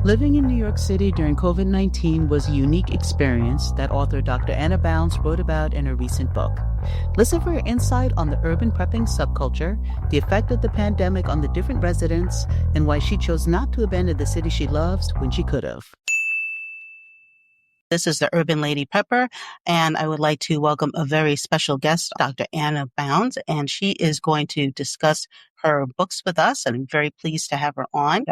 Living in New York City during COVID-19 was a unique experience that author Dr. Anna Bounds wrote about in her recent book. Listen for her insight on the urban prepping subculture, the effect of the pandemic on the different residents, and why she chose not to abandon the city she loves when she could have. This is the Urban Lady Prepper, and I would like to welcome a very special guest, Dr. Anna Bounds, and she is going to discuss her books with us, and I'm very pleased to have her on.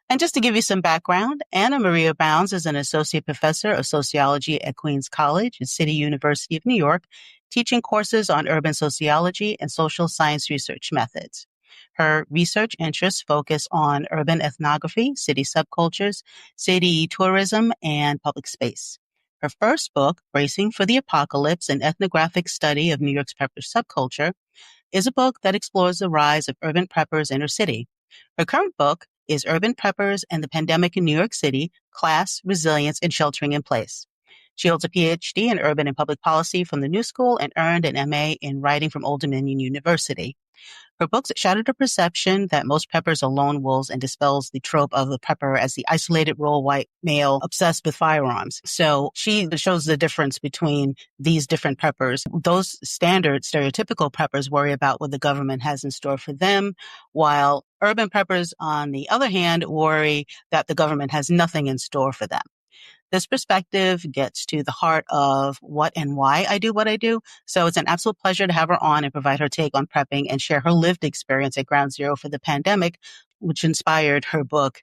And just to give you some background, Anna Maria Bounds is an associate professor of sociology at Queens College and City University of New York, teaching courses on urban sociology and social science research methods. Her research interests focus on urban ethnography, city subcultures, city tourism, and public space. Her first book, Bracing for the Apocalypse, an ethnographic study of New York's prepper subculture, is a book that explores the rise of urban preppers in her city. Her current book is Urban Preppers and the Pandemic in New York City, Class, Resilience, and Sheltering in Place. She holds a PhD in Urban and Public Policy from the New School and earned an MA in Writing from Old Dominion University. Her books shattered the perception that most preppers are lone wolves and dispels the trope of the prepper as the isolated rural white male obsessed with firearms. So she shows the difference between these different preppers. Those standard stereotypical preppers worry about what the government has in store for them, while urban preppers, on the other hand, worry that the government has nothing in store for them. This perspective gets to the heart of what and why I do what I do. So it's an absolute pleasure to have her on and provide her take on prepping and share her lived experience at ground zero for the pandemic, which inspired her book.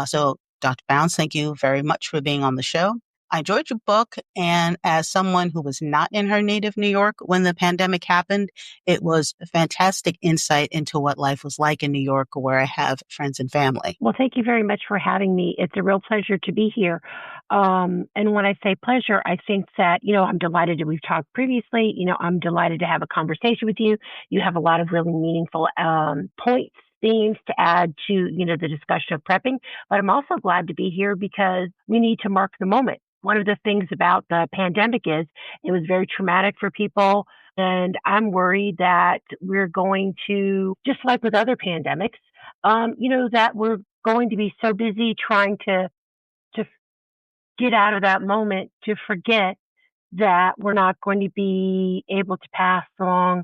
So Dr. Bounds, thank you very much for being on the show. I enjoyed your book, and as someone who was not in her native New York when the pandemic happened, it was a fantastic insight into what life was like in New York, where I have friends and family. Well, thank you very much for having me. It's a real pleasure to be here. And when I say pleasure, I think that, I'm delighted that we've talked previously. I'm delighted to have a conversation with you. You have a lot of really meaningful points, themes to add to, the discussion of prepping. But I'm also glad to be here because we need to mark the moment. One of the things about the pandemic is it was very traumatic for people. And I'm worried that we're going to, just like with other pandemics, that we're going to be so busy trying to get out of that moment to forget that we're not going to be able to pass along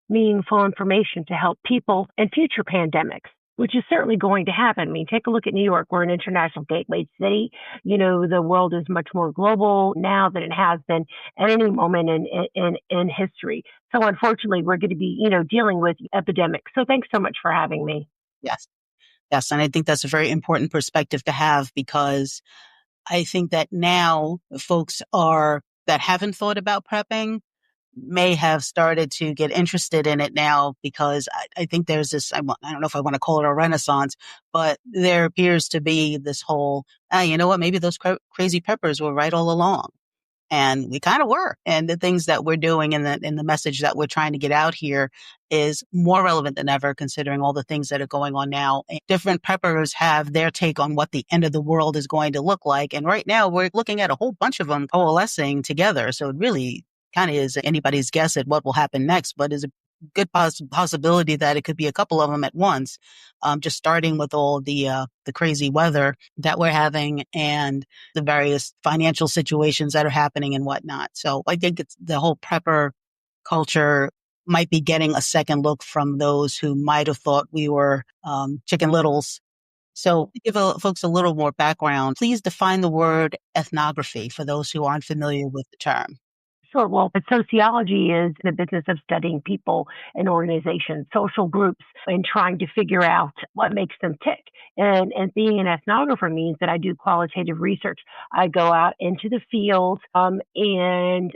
meaningful information to help people in future pandemics, which is certainly going to happen. I mean, take a look at New York. We're an international gateway city. The world is much more global now than it has been at any moment in history. So unfortunately, we're going to be, dealing with epidemics. So thanks so much for having me. Yes. And I think that's a very important perspective to have, because I think that now folks that haven't thought about prepping may have started to get interested in it now, because I think there's this, I don't know if I want to call it a renaissance, but there appears to be this whole, you know what, maybe those crazy preppers were right all along. And we kind of were. And the things that we're doing and the message that we're trying to get out here is more relevant than ever, considering all the things that are going on now. And different preppers have their take on what the end of the world is going to look like. And right now we're looking at a whole bunch of them coalescing together. So it really kind of is anybody's guess at what will happen next, but is a good possibility that it could be a couple of them at once. Just starting with all the crazy weather that we're having and the various financial situations that are happening and whatnot. So I think it's the whole prepper culture might be getting a second look from those who might have thought we were chicken littles. So to give folks a little more background, please define the word ethnography for those who aren't familiar with the term. Sure. Well, sociology is the business of studying people and organizations, social groups, and trying to figure out what makes them tick. And being an ethnographer means that I do qualitative research. I go out into the field and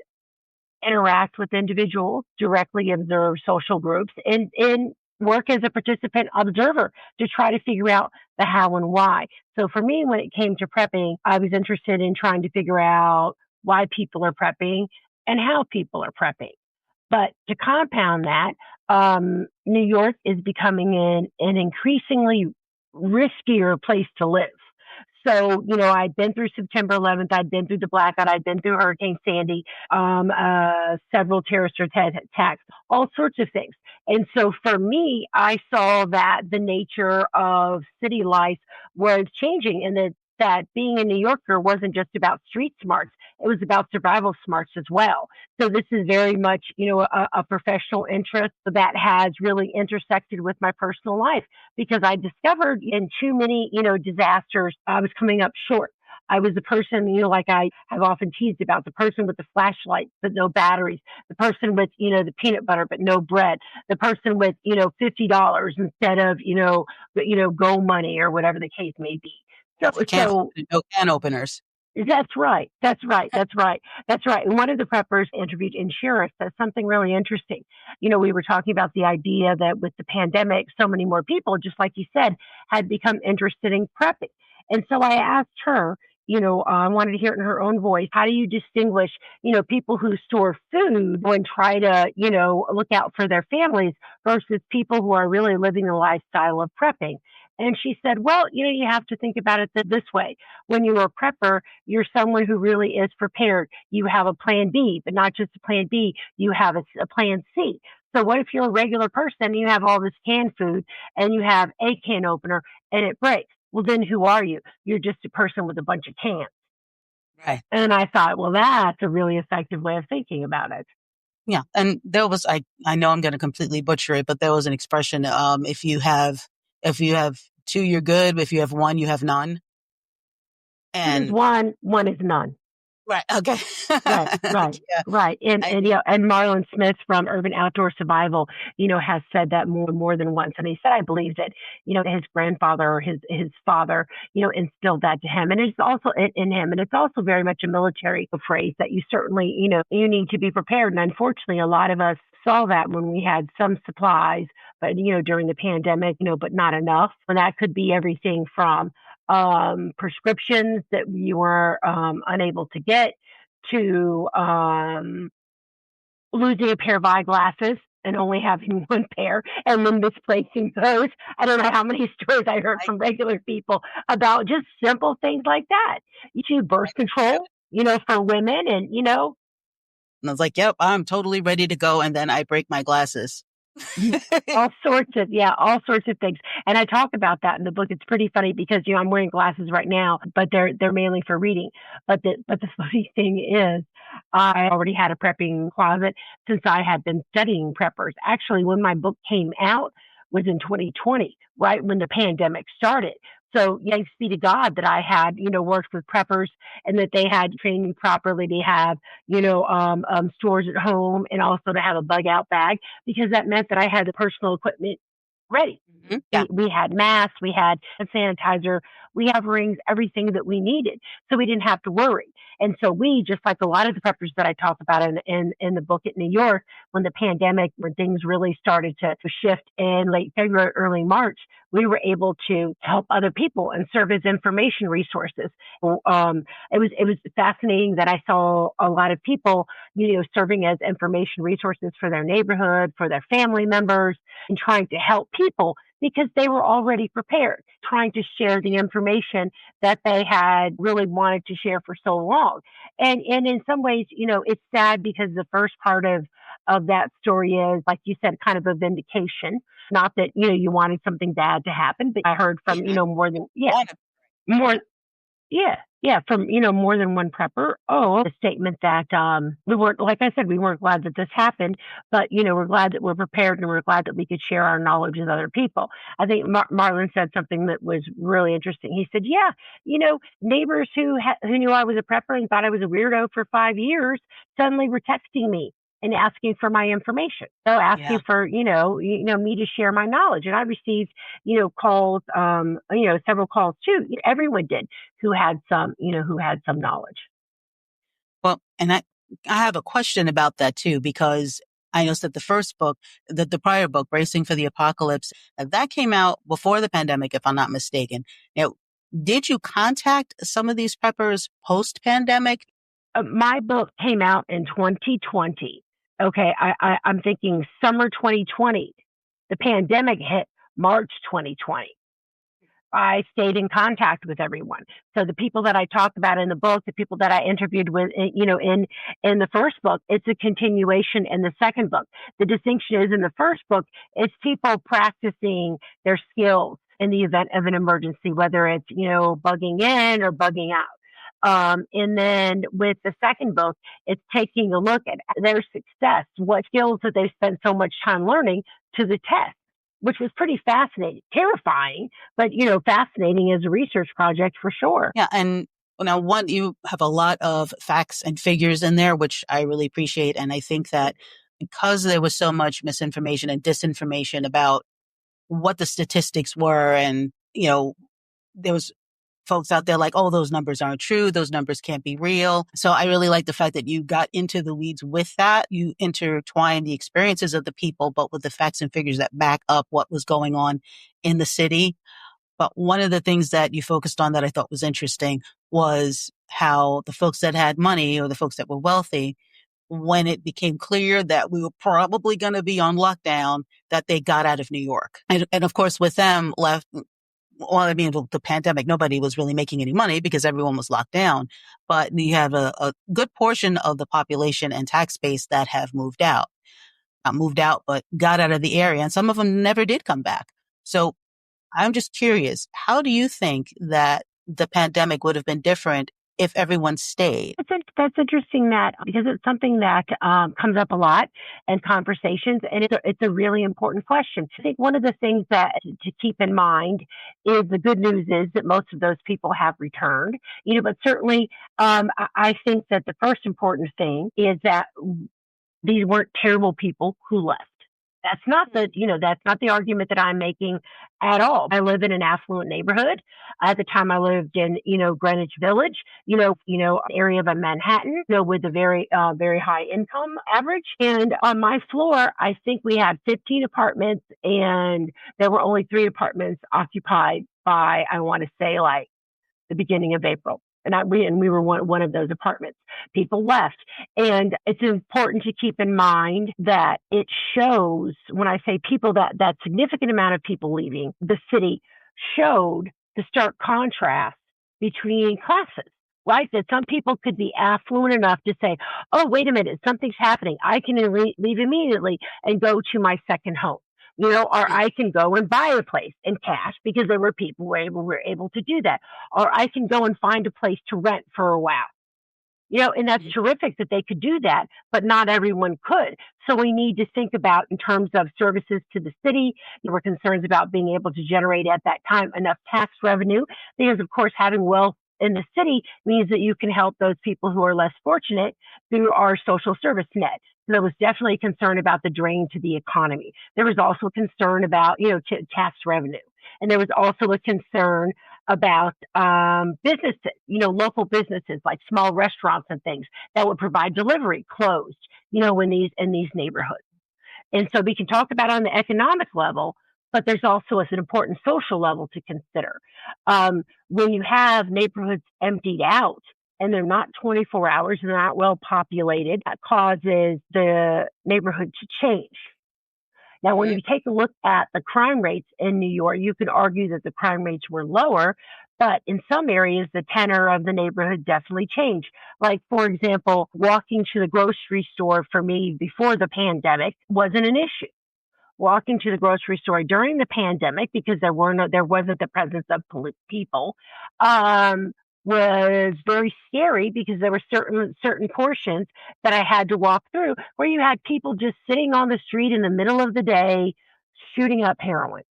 interact with individuals, directly observe social groups, and work as a participant observer to try to figure out the how and why. So for me, when it came to prepping, I was interested in trying to figure out why people are prepping and how people are prepping. But to compound that, New York is becoming an increasingly riskier place to live. So, I'd been through September 11th, I'd been through the blackout, I'd been through Hurricane Sandy, several terrorist attacks, all sorts of things. And so for me, I saw that the nature of city life was changing, and that being a New Yorker wasn't just about street smarts. It was about survival smarts as well. So this is very much, a professional interest that has really intersected with my personal life, because I discovered in too many, disasters, I was coming up short. I was the person, like I have often teased about, the person with the flashlight but no batteries, the person with, the peanut butter but no bread, the person with, $50 instead of, go money or whatever the case may be. So, so No can openers. that's right. That's right. That's right. That's right. And one of the preppers interviewed in Sheriff said something really interesting. We were talking about the idea that with the pandemic, so many more people, just like you said, had become interested in prepping. And so I asked her, I wanted to hear it in her own voice. How do you distinguish, people who store food and try to, look out for their families versus people who are really living the lifestyle of prepping? And she said, well, you have to think about it this way. When you're a prepper, you're someone who really is prepared. You have a plan B, but not just a plan B, you have a plan C. So what if you're a regular person and you have all this canned food and you have a can opener and it breaks? Well, then who are you? You're just a person with a bunch of cans. Right. And I thought, well, that's a really effective way of thinking about it. Yeah. And there was, I know I'm going to completely butcher it, but there was an expression, if you have two, you're good. If you have one, you have none. Two is And one is none. right. Okay. Right, right, Yeah. right. And I, and Marlon Smith from Urban Outdoor Survival, has said that more than once. And he said, I believed it. His grandfather or his father, instilled that to him. And it's also in him. And it's also very much a military phrase that you certainly, you need to be prepared. And unfortunately, a lot of us saw that when we had some supplies, but during the pandemic, but not enough. And that could be everything from prescriptions that you were unable to get to losing a pair of eyeglasses and only having one pair and then misplacing those. I don't know how many stories I heard I, from regular people about just simple things like that. You see birth control, for women and, and I was like, yep, I'm totally ready to go. And then I break my glasses. all sorts of things. And I talk about that in the book. It's pretty funny because I'm wearing glasses right now, but they're mainly for reading. But the funny thing is, I already had a prepping closet since I had been studying preppers. Actually, when my book came out was in 2020, right when the pandemic started. So thanks be to God that I had, worked with preppers and that they had trained me properly to have, stores at home and also to have a bug out bag, because that meant that I had the personal equipment ready. Yeah. We had masks, we had a sanitizer, we have rings, everything that we needed. So we didn't have to worry. And so we, just like a lot of the preppers that I talk about in the book at New York, when the pandemic, when things really started to shift in late February, early March, we were able to help other people and serve as information resources. It was fascinating that I saw a lot of people, serving as information resources for their neighborhood, for their family members, and trying to help people because they were already prepared, trying to share the information that they had really wanted to share for so long. And in some ways, it's sad because the first part of that story is, like you said, kind of a vindication. Not that, you wanted something bad to happen, but I heard from, Yeah. more than, more, yeah, from, more than one prepper. Oh, a statement that we weren't, like I said, we weren't glad that this happened, but, we're glad that we're prepared and we're glad that we could share our knowledge with other people. I think Marlon said something that was really interesting. He said, yeah, neighbors who knew I was a prepper and thought I was a weirdo for 5 years suddenly were texting me and asking for my information. So asking for, me to share my knowledge. And I received, calls, several calls too. Everyone did who had some knowledge. Well, and I have a question about that too, because I noticed that the first book, the prior book, Bracing for the Apocalypse, that came out before the pandemic, if I'm not mistaken. Now, did you contact some of these preppers post pandemic? My book came out in 2020. Okay, I'm thinking summer 2020. The pandemic hit March 2020. I stayed in contact with everyone. So the people that I talked about in the book, the people that I interviewed with, in the first book, it's a continuation in the second book. The distinction is in the first book, it's people practicing their skills in the event of an emergency, whether it's, bugging in or bugging out. And then with the second book, it's taking a look at their success, what skills that they've spent so much time learning to the test, which was pretty fascinating, terrifying, but, fascinating as a research project for sure. Yeah. And now, one, you have a lot of facts and figures in there, which I really appreciate. And I think that because there was so much misinformation and disinformation about what the statistics were, and, there was folks out there like, oh, those numbers aren't true. Those numbers can't be real. So I really like the fact that you got into the weeds with that. You intertwine the experiences of the people, but with the facts and figures that back up what was going on in the city. But one of the things that you focused on that I thought was interesting was how the folks that had money, or the folks that were wealthy, when it became clear that we were probably going to be on lockdown, that they got out of New York. And of course, with them left, well, I mean, the pandemic, nobody was really making any money because everyone was locked down. But you have a good portion of the population and tax base that have moved out. Not moved out, but got out of the area. And some of them never did come back. So I'm just curious, how do you think that the pandemic would have been different if everyone stayed? That's interesting, that because it's something that comes up a lot in conversations, and it's a really important question. I think one of the things that to keep in mind is the good news is that most of those people have returned. But certainly, I think that the first important thing is that these weren't terrible people who left. That's not the argument that I'm making at all. I live in an affluent neighborhood. At the time I lived in, Greenwich Village, area of Manhattan, with a very, very high income average. And on my floor, I think we had 15 apartments, and there were only 3 apartments occupied by, I want to say, like the beginning of April. And we were one of those apartments. People left. And it's important to keep in mind that it shows, when I say people, that significant amount of people leaving the city showed the stark contrast between classes, right? That some people could be affluent enough to say, oh, wait a minute, something's happening. I can leave immediately and go to my second home. Or I can go and buy a place in cash because there were people who were able to do that. Or I can go and find a place to rent for a while. And that's terrific that they could do that, but not everyone could. So we need to think about, in terms of services to the city, there were concerns about being able to generate at that time enough tax revenue, because of course having wealth in the city means that you can help those people who are less fortunate through our social service net. So there was definitely a concern about the drain to the economy. There was also a concern about, tax revenue. And there was also a concern about businesses, local businesses like small restaurants and things that would provide delivery closed, in these neighborhoods. And so we can talk about on the economic level, but there's also an important social level to consider. When you have neighborhoods emptied out and they're not 24 hours and they're not well populated, that causes the neighborhood to change. Now, when you take a look at the crime rates in New York, you could argue that the crime rates were lower, but in some areas, the tenor of the neighborhood definitely changed. Like, for example, walking to the grocery store for me before the pandemic wasn't an issue. Walking to the grocery store during the pandemic, because there wasn't the presence of people, was very scary, because there were certain portions that I had to walk through where you had people just sitting on the street in the middle of the day shooting up heroin.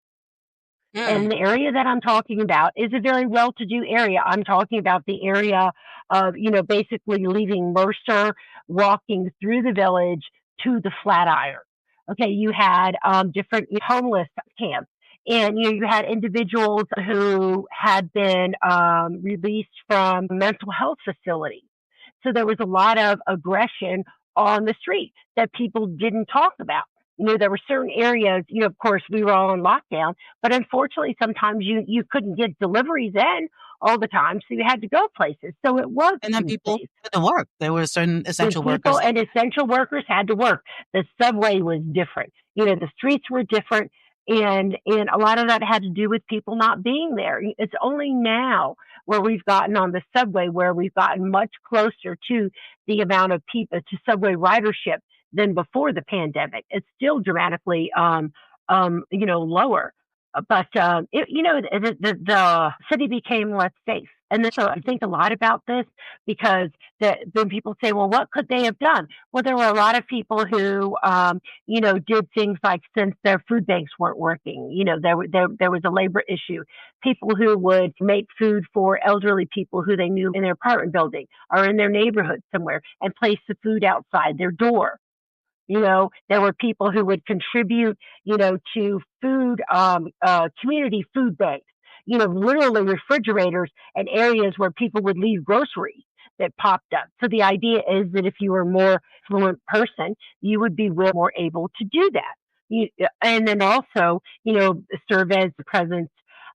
And the area that I'm talking about is a very well-to-do area. I'm talking about the area of, basically leaving Mercer, walking through the village to the Flatiron. Okay, you had different homeless camps. And you had individuals who had been released from mental health facilities. So there was a lot of aggression on the street that people didn't talk about. There were certain areas, of course, we were all in lockdown, but unfortunately, sometimes you couldn't get deliveries in all the time, so you had to go places. So it was. And then people had to work. There were certain essential workers. People and essential workers had to work. The subway was different. The streets were different. And a lot of that had to do with people not being there. It's only now where we've gotten on the subway where we've gotten much closer to the amount of people to subway ridership than before the pandemic. It's still dramatically lower. But the city became less safe. And then, so I think a lot about this because then people say, well, what could they have done? Well, there were a lot of people who, did things like since their food banks weren't working, there was a labor issue. People who would make food for elderly people who they knew in their apartment building or in their neighborhood somewhere and place the food outside their door. There were people who would contribute, to food, community food banks, literally refrigerators and areas where people would leave groceries that popped up. So the idea is that if you were a more fluent person, you would be more able to do that. And then also, serve as the presence,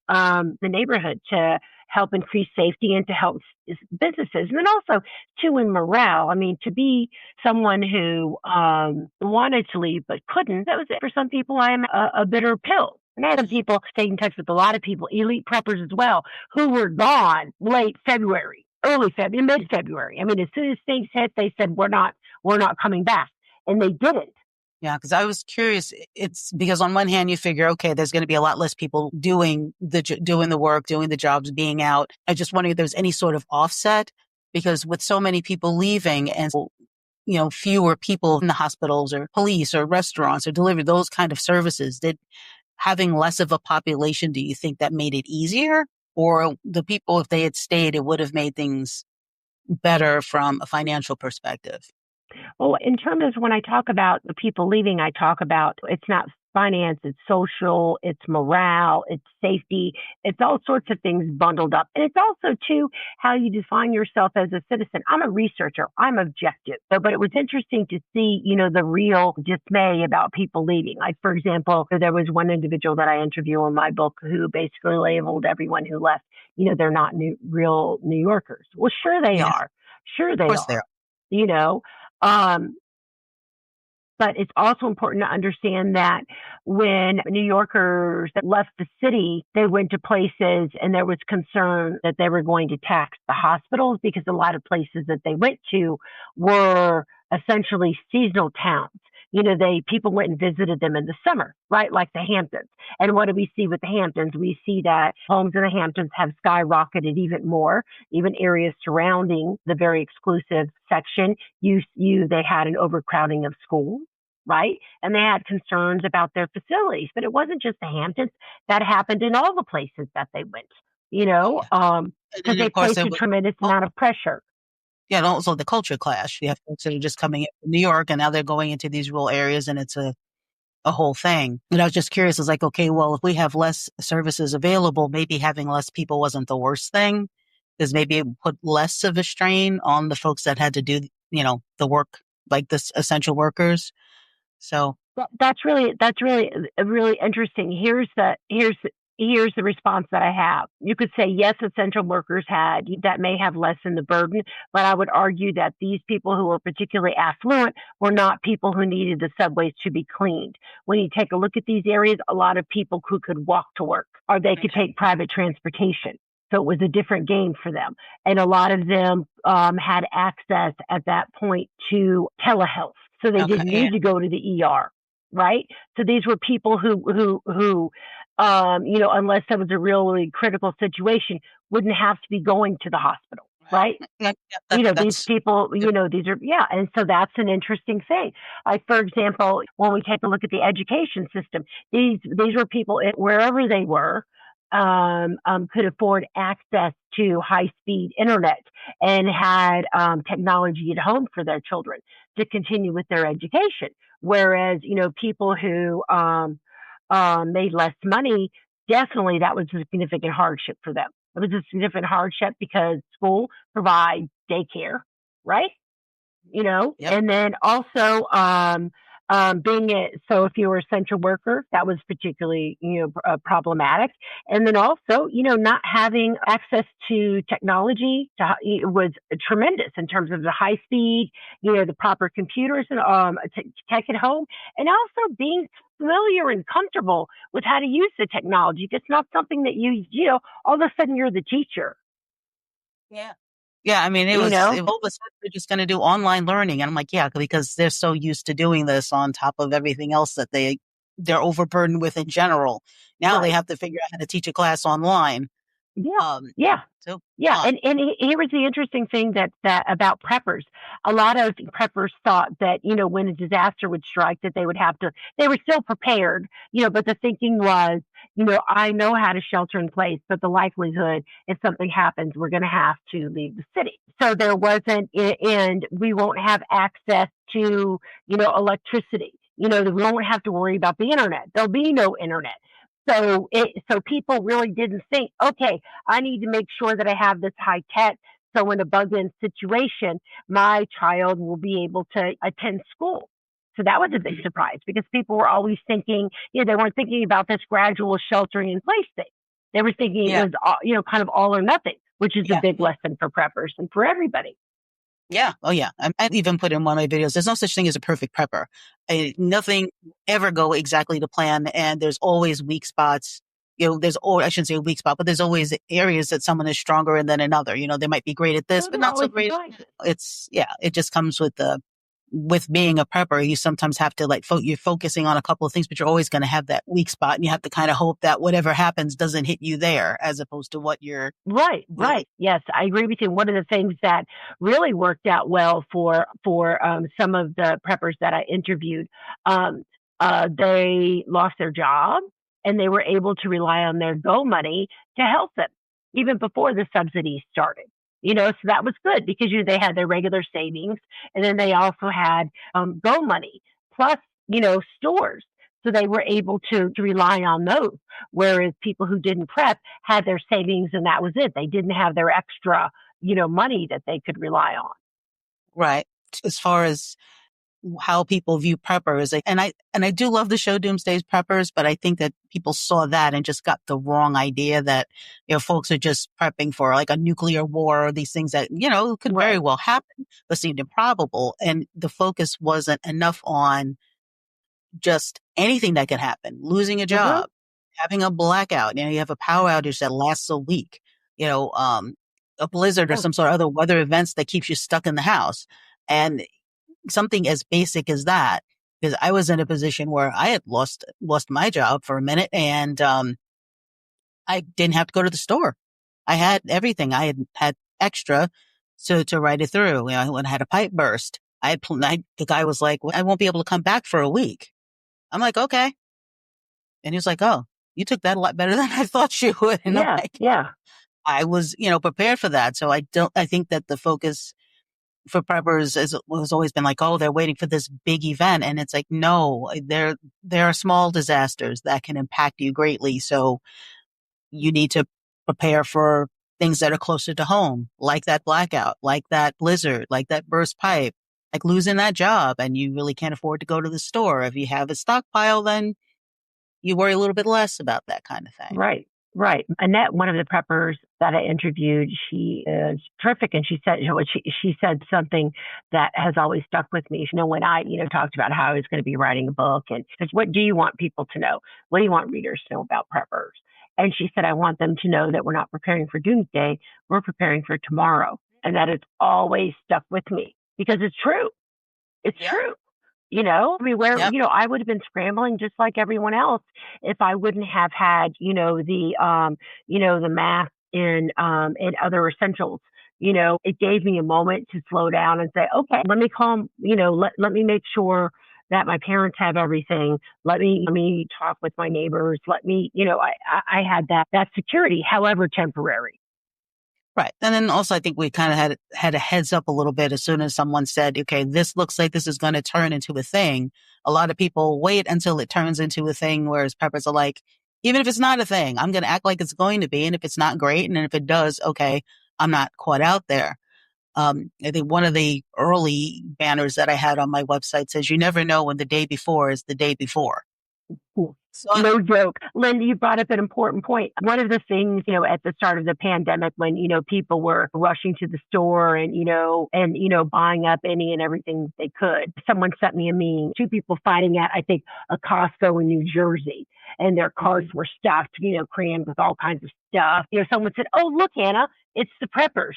the neighborhood to help increase safety and to help businesses. And then also, too, in morale. I mean, to be someone who wanted to leave but couldn't, that was for some people, I am a bitter pill. And I had some people stay in touch with a lot of people, elite preppers as well, who were gone late February, early February, mid February. I mean, as soon as things hit, they said, we're not coming back. And they didn't. Yeah, because I was curious. It's because on one hand you figure, okay, there's going to be a lot less people doing the work, doing the jobs, being out. I just wondering if there's any sort of offset because with so many people leaving and fewer people in the hospitals or police or restaurants or delivery, those kind of services, did having less of a population, do you think that made it easier? Or the people, if they had stayed, it would have made things better from a financial perspective? Well, in terms of when I talk about the people leaving, I talk about it's not finance, it's social, it's morale, it's safety, it's all sorts of things bundled up. And it's also, too, how you define yourself as a citizen. I'm a researcher, I'm objective. But it was interesting to see, the real dismay about people leaving. Like, for example, there was one individual that I interview in my book who basically labeled everyone who left, they're not real New Yorkers. Well, sure they Yeah, are. Sure of they course they are. are. You know, um, but it's also important to understand that when New Yorkers left the city, they went to places and there was concern that they were going to tax the hospitals because a lot of places that they went to were essentially seasonal towns. People went and visited them in the summer, right? Like the Hamptons. And what do we see with the Hamptons? We see that homes in the Hamptons have skyrocketed even more, even areas surrounding the very exclusive section. They had an overcrowding of schools, right? And they had concerns about their facilities. But it wasn't just the Hamptons. That happened in all the places that they went, Yeah. And because then, they of course, placed it a was, tremendous oh, amount of pressure. yeah, and also the culture clash. You have folks that are just coming in from New York and now they're going into these rural areas and it's a whole thing. And I was just curious. I was like, okay, well, if we have less services available, maybe having less people wasn't the worst thing because maybe it put less of a strain on the folks that had to do, the work like this essential workers. So, Well, that's really really interesting. Here's the response that I have. You could say yes, essential workers that may have lessened the burden, but I would argue that these people who were particularly affluent were not people who needed the subways to be cleaned. When you take a look at these areas, a lot of people who could walk to work or they could take private transportation. So it was a different game for them. And a lot of them had access at that point to telehealth. So they okay. didn't Yeah. need to go to the ER, right? So these were people who unless there was a really critical situation, wouldn't have to be going to the hospital, right? Yeah, yeah, These that's, people, yep. these are, yeah. And so that's an interesting thing. Like, for example, when we take a look at the education system, these were people wherever they were, could afford access to high speed internet and had technology at home for their children to continue with their education. Whereas, people who made less money, definitely that was a significant hardship for them. It was a significant hardship because school provides daycare, right? Yep. And then also so if you were an essential worker, that was particularly problematic. And then also not having access to technology was tremendous in terms of the high speed, the proper computers and tech at home, and also being familiar and comfortable with how to use the technology. It's not something that all of a sudden you're the teacher, Yeah. Yeah, I mean, you know? all of a sudden they're just going to do online learning. And I'm like, yeah, because they're so used to doing this on top of everything else that they're overburdened with in general. Now they Right. have to figure out how to teach a class online. Yeah. Um, Yeah. so Yeah, on. and here was the interesting thing that about preppers. A lot of preppers thought that when a disaster would strike, that they were still prepared, but the thinking was, I know how to shelter in place, but the likelihood if something happens, we're going to have to leave the city. So there wasn't, and we won't have access to electricity. We won't have to worry about the internet. There'll be no internet. So people really didn't think, okay, I need to make sure that I have this high tech. So in a bug in situation, my child will be able to attend school. So that was a big surprise because people were always thinking, they weren't thinking about this gradual sheltering in place thing. They were thinking it Yeah. was, kind of all or nothing, which is a Yeah. big lesson for preppers and for everybody. Yeah. Oh, yeah. I even put in one of my videos, there's no such thing as a perfect prepper. Nothing ever go exactly to plan. And there's always weak spots. I shouldn't say a weak spot, but there's always areas that someone is stronger in than another. They might be great at this, Those but are not so always great. surprises. It just comes with being a prepper. You sometimes have to you're focusing on a couple of things, but you're always going to have that weak spot. And you have to kind of hope that whatever happens doesn't hit you there as opposed to what you're Right, really. right. Yes, I agree with you. One of the things that really worked out well for some of the preppers that I interviewed, they lost their job and they were able to rely on their Go money to help them even before the subsidies started. So that was good because they had their regular savings and then they also had Go money plus stores, so they were able to rely on those. Whereas people who didn't prep had their savings and that was it. They didn't have their extra, money that they could rely on. Right. As far as how people view preppers. And I do love the show Doomsday's Preppers, but I think that people saw that and just got the wrong idea that, folks are just prepping for like a nuclear war or these things that, could very Right. well happen, but seemed improbable. And the focus wasn't enough on just anything that could happen, losing a Mm-hmm. job, having a blackout, you have a power outage that lasts a week, you know, um, a blizzard or Yeah. some sort of other weather events that keeps you stuck in the house. And something as basic as that, because I was in a position where I had lost my job for a minute and I didn't have to go to the store. I had everything. I had extra to ride it through. When I had a pipe burst, the guy was like, well, I won't be able to come back for a week. I'm like, okay. And he was like, oh, you took that a lot better than I thought you would. And I'm Yeah. like, Yeah. I was, prepared for that. So I think that the focus for preppers has always been like, oh, they're waiting for this big event. And it's like, no, there are small disasters that can impact you greatly. So you need to prepare for things that are closer to home, like that blackout, like that blizzard, like that burst pipe, like losing that job. And you really can't afford to go to the store. If you have a stockpile, then you worry a little bit less about that kind of thing. Right. Right. Annette, one of the preppers that I interviewed, she is terrific. And she said, she said something that has always stuck with me. When I, talked about how I was going to be writing a book and said, what do you want people to know? What do you want readers to know about preppers? And she said, I want them to know that we're not preparing for doomsday. We're preparing for tomorrow. And that has always stuck with me because it's true. It's Yeah. true. I mean, Yep. I would have been scrambling just like everyone else if I wouldn't have had, the math and other essentials. It gave me a moment to slow down and say, okay, let me calm, let me make sure that my parents have everything. Let me talk with my neighbors. I had that security, however temporary. Right. And then also I think we kind of had a heads up a little bit as soon as someone said, okay, this looks like this is going to turn into a thing. A lot of people wait until it turns into a thing, whereas preppers are like, even if it's not a thing, I'm going to act like it's going to be. And if it's not great, and then if it does, okay, I'm not caught out there. I think one of the early banners that I had on my website says, you never know when the day before is the day before. Cool. So No joke. Linda, you brought up an important point. One of the things, at the start of the pandemic when, people were rushing to the store and, buying up any and everything they could, someone sent me a meme, two people fighting at, I think, a Costco in New Jersey, and their carts were stuffed, crammed with all kinds of stuff. Someone said, "Oh, look, Anna, it's the preppers."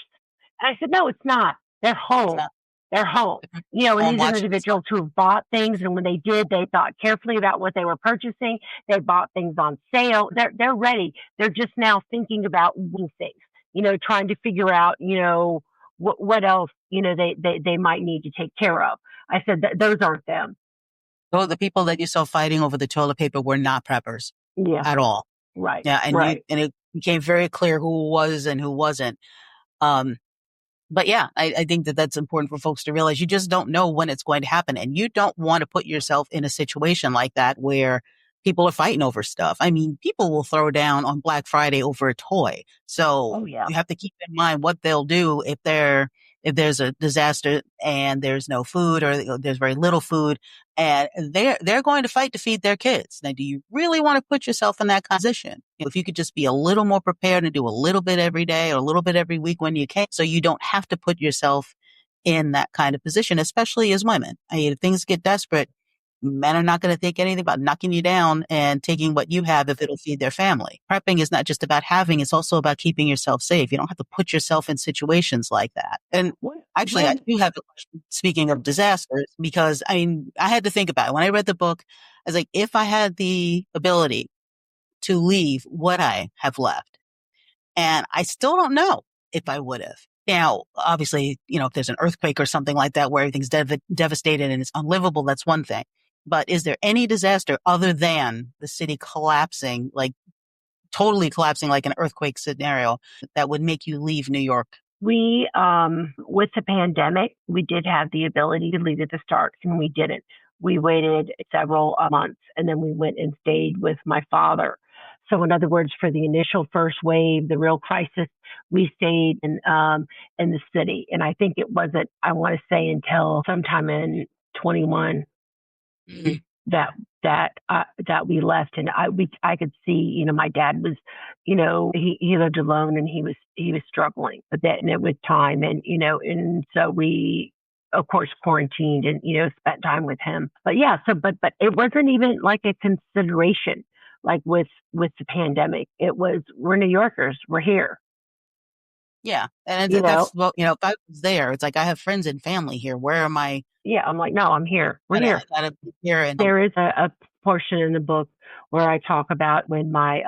And I said, "No, it's not. They're it's home. not They're home." And home these are watching the individuals who have bought things, and when they did, they thought carefully about what they were purchasing. They bought things on sale. They're ready. They're just now thinking about things, trying to figure out, what else, they might need to take care of. I said that those aren't them. so the people that you saw fighting over the toilet paper were not preppers Yeah, at all. right, Yeah, right. and it became very clear who was and who wasn't. Um, but yeah, I think that that's important for folks to realize. You just don't know when it's going to happen, and you don't want to put yourself in a situation like that where people are fighting over stuff. I mean, people will throw down on Black Friday over a toy. So Oh yeah. you have to keep in mind what they'll do if there's a disaster and there's no food or there's very little food, and they're going to fight to feed their kids. Now, do you really want to put yourself in that position? If you could just be a little more prepared and do a little bit every day or a little bit every week when you can, so you don't have to put yourself in that kind of position, especially as women. I mean, if things get desperate, men are not going to think anything about knocking you down and taking what you have if it'll feed their family. Prepping is not just about having, it's also about keeping yourself safe. You don't have to put yourself in situations like that. And actually, I When do have a question, speaking of disasters, because I mean, I had to think about it. When I read the book, I was like, if I had the ability to leave, would I have left? And I still don't know if I would have. Now, obviously, if there's an earthquake or something like that where everything's devastated and it's unlivable, that's one thing. But is there any disaster other than the city collapsing, like totally collapsing like an earthquake scenario that would make you leave New York? we, with the pandemic, we did have the ability to leave at the start, and we didn't. We waited several months, and then we went and stayed with my father. So, in other words, for the initial first wave, the real crisis, we stayed in the city, and I think it wasn't. I want to say until sometime in 21 Mhm. that that we left, and I could see, my dad was, he lived alone, and he was struggling with that, and it was time, and and so we of course quarantined and spent time with him. But yeah, so but it wasn't even like a consideration, like with the pandemic. It was, we're New Yorkers, we're here, Yeah. And you know. that's, well, if I was there, it's like I have friends and family here. Where am I? Yeah, I'm like, no, I'm here, we're I here. gotta be here and There is a portion in the book where I talk about when my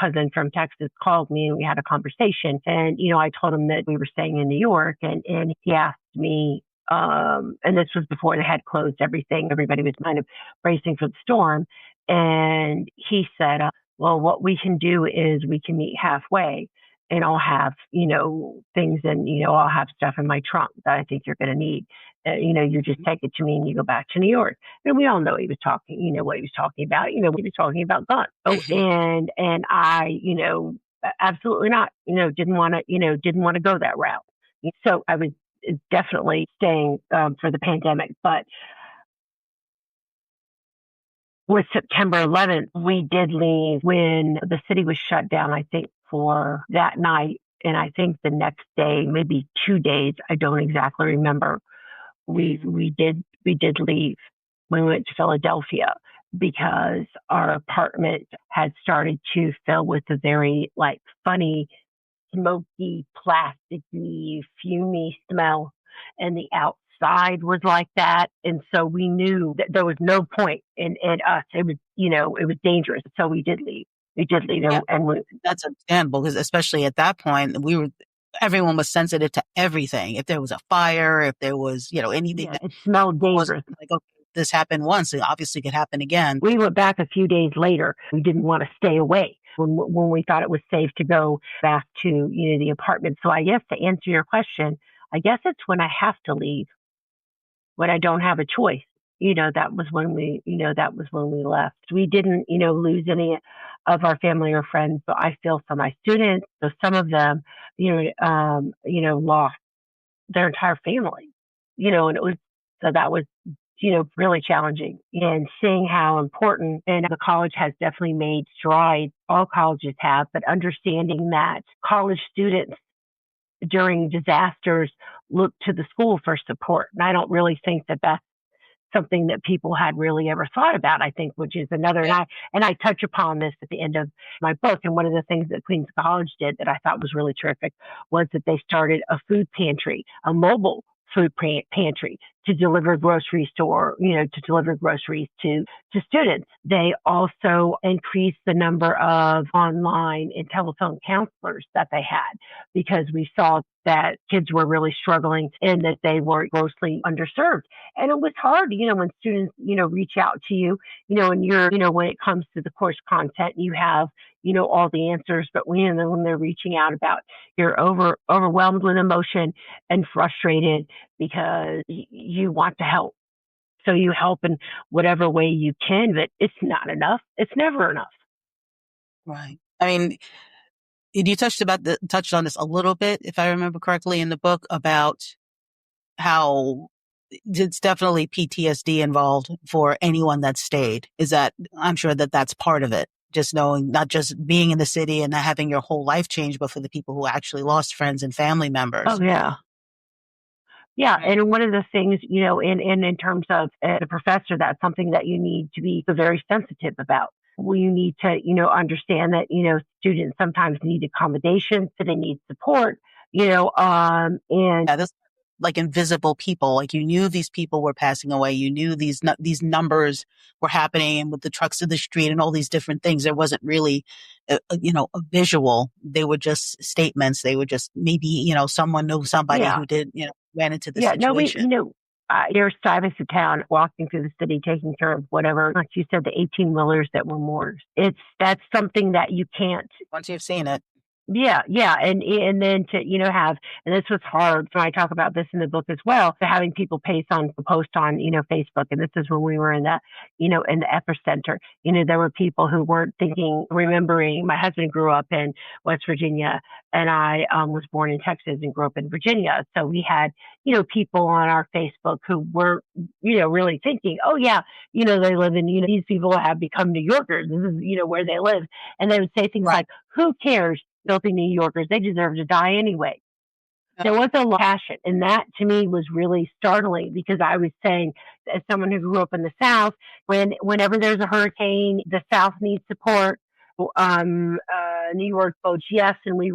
cousin from Texas called me and we had a conversation. And, I told him that we were staying in New York, and he asked me, and this was before they had closed everything. Everybody was kind of bracing for the storm. And he said, well, what we can do is we can meet halfway, and I'll have, things, and, I'll have stuff in my trunk that I think you're going to need. You just take it to me and you go back to New York. And we all know he was talking, what he was talking about. He was talking about guns. Oh, and I, absolutely not. Didn't want to go that route. So I was definitely staying for the pandemic. But with September 11th, we did leave when the city was shut down, I think, for that night. And I think the next day, maybe 2 days, I don't exactly remember, we did leave. We went to Philadelphia because our apartment had started to fill with a very like funny, smoky, plasticky, fumy smell, and the outside was like that. And so we knew that there was no point in us. It was, it was dangerous. So we did leave. We did leave, yeah, and we, that's understandable because especially at that point, everyone was sensitive to everything. If there was a fire, if there was, anything yeah, that it smelled wasn't dangerous. like, okay, this happened once, it obviously could happen again. We went back a few days later. We didn't want to stay away when we thought it was safe to go back to, the apartment. So I guess to answer your question, I guess it's when I have to leave, when I don't have a choice. That was when we left. We didn't, lose any of our family or friends, but I feel for my students. So some of them, lost their entire family, and it was, so that was really challenging. And seeing how important, and the college has definitely made strides, all colleges have, but understanding that college students during disasters look to the school for support. And I don't really think that that's something that people had really ever thought about, I think, which is another, and I touch upon this at the end of my book. And one of the things that Queens College did that I thought was really terrific was that they started a food pantry, a mobile food pantry to deliver groceries to deliver groceries to students. They also increased the number of online and telephone counselors that they had because we saw that kids were really struggling and that they were grossly underserved. And it was hard, when students, reach out to you, and when it comes to the course content, you have, all the answers, but when they're reaching out about you're overwhelmed with emotion and frustrated because you want to help. So you help in whatever way you can, but it's not enough. It's never enough. Right. I mean, you touched on this a little bit, if I remember correctly, in the book about how it's definitely PTSD involved for anyone that stayed. I'm sure that that's part of it. Just knowing, not just being in the city and not having your whole life change, but for the people who actually lost friends and family members. Oh, yeah. Yeah, and one of the things, in terms of the professor, that's something that you need to be very sensitive about. Well, you need to, understand that, students sometimes need accommodations, so they need support, and Yeah, this like invisible people. Like you knew these people were passing away. You knew these numbers were happening, and with the trucks in the street and all these different things, there wasn't really, a visual. They were just statements. They were just maybe someone knew somebody yeah, who did ran into the yeah. No, situation. there's sides of town walking through the city, taking care of whatever, like you said, the 18-wheelers that were mortars. That's something that you can't. Once you've seen it, Yeah, yeah, and then to have, and this was hard. So I talk about this in the book as well. To having people post on Facebook, and this is when we were in the in the epicenter. There were people who weren't remembering. My husband grew up in West Virginia, and I was born in Texas and grew up in Virginia. So we had people on our Facebook who were really thinking, oh yeah, they live in these people have become New Yorkers. This is where they live, and they would say things right? like, who cares? Filthy New Yorkers, they deserve to die anyway. There was a lot of passion, and that to me was really startling because I was saying, as someone who grew up in the South, whenever there's a hurricane, the South needs support. New York votes yes, and we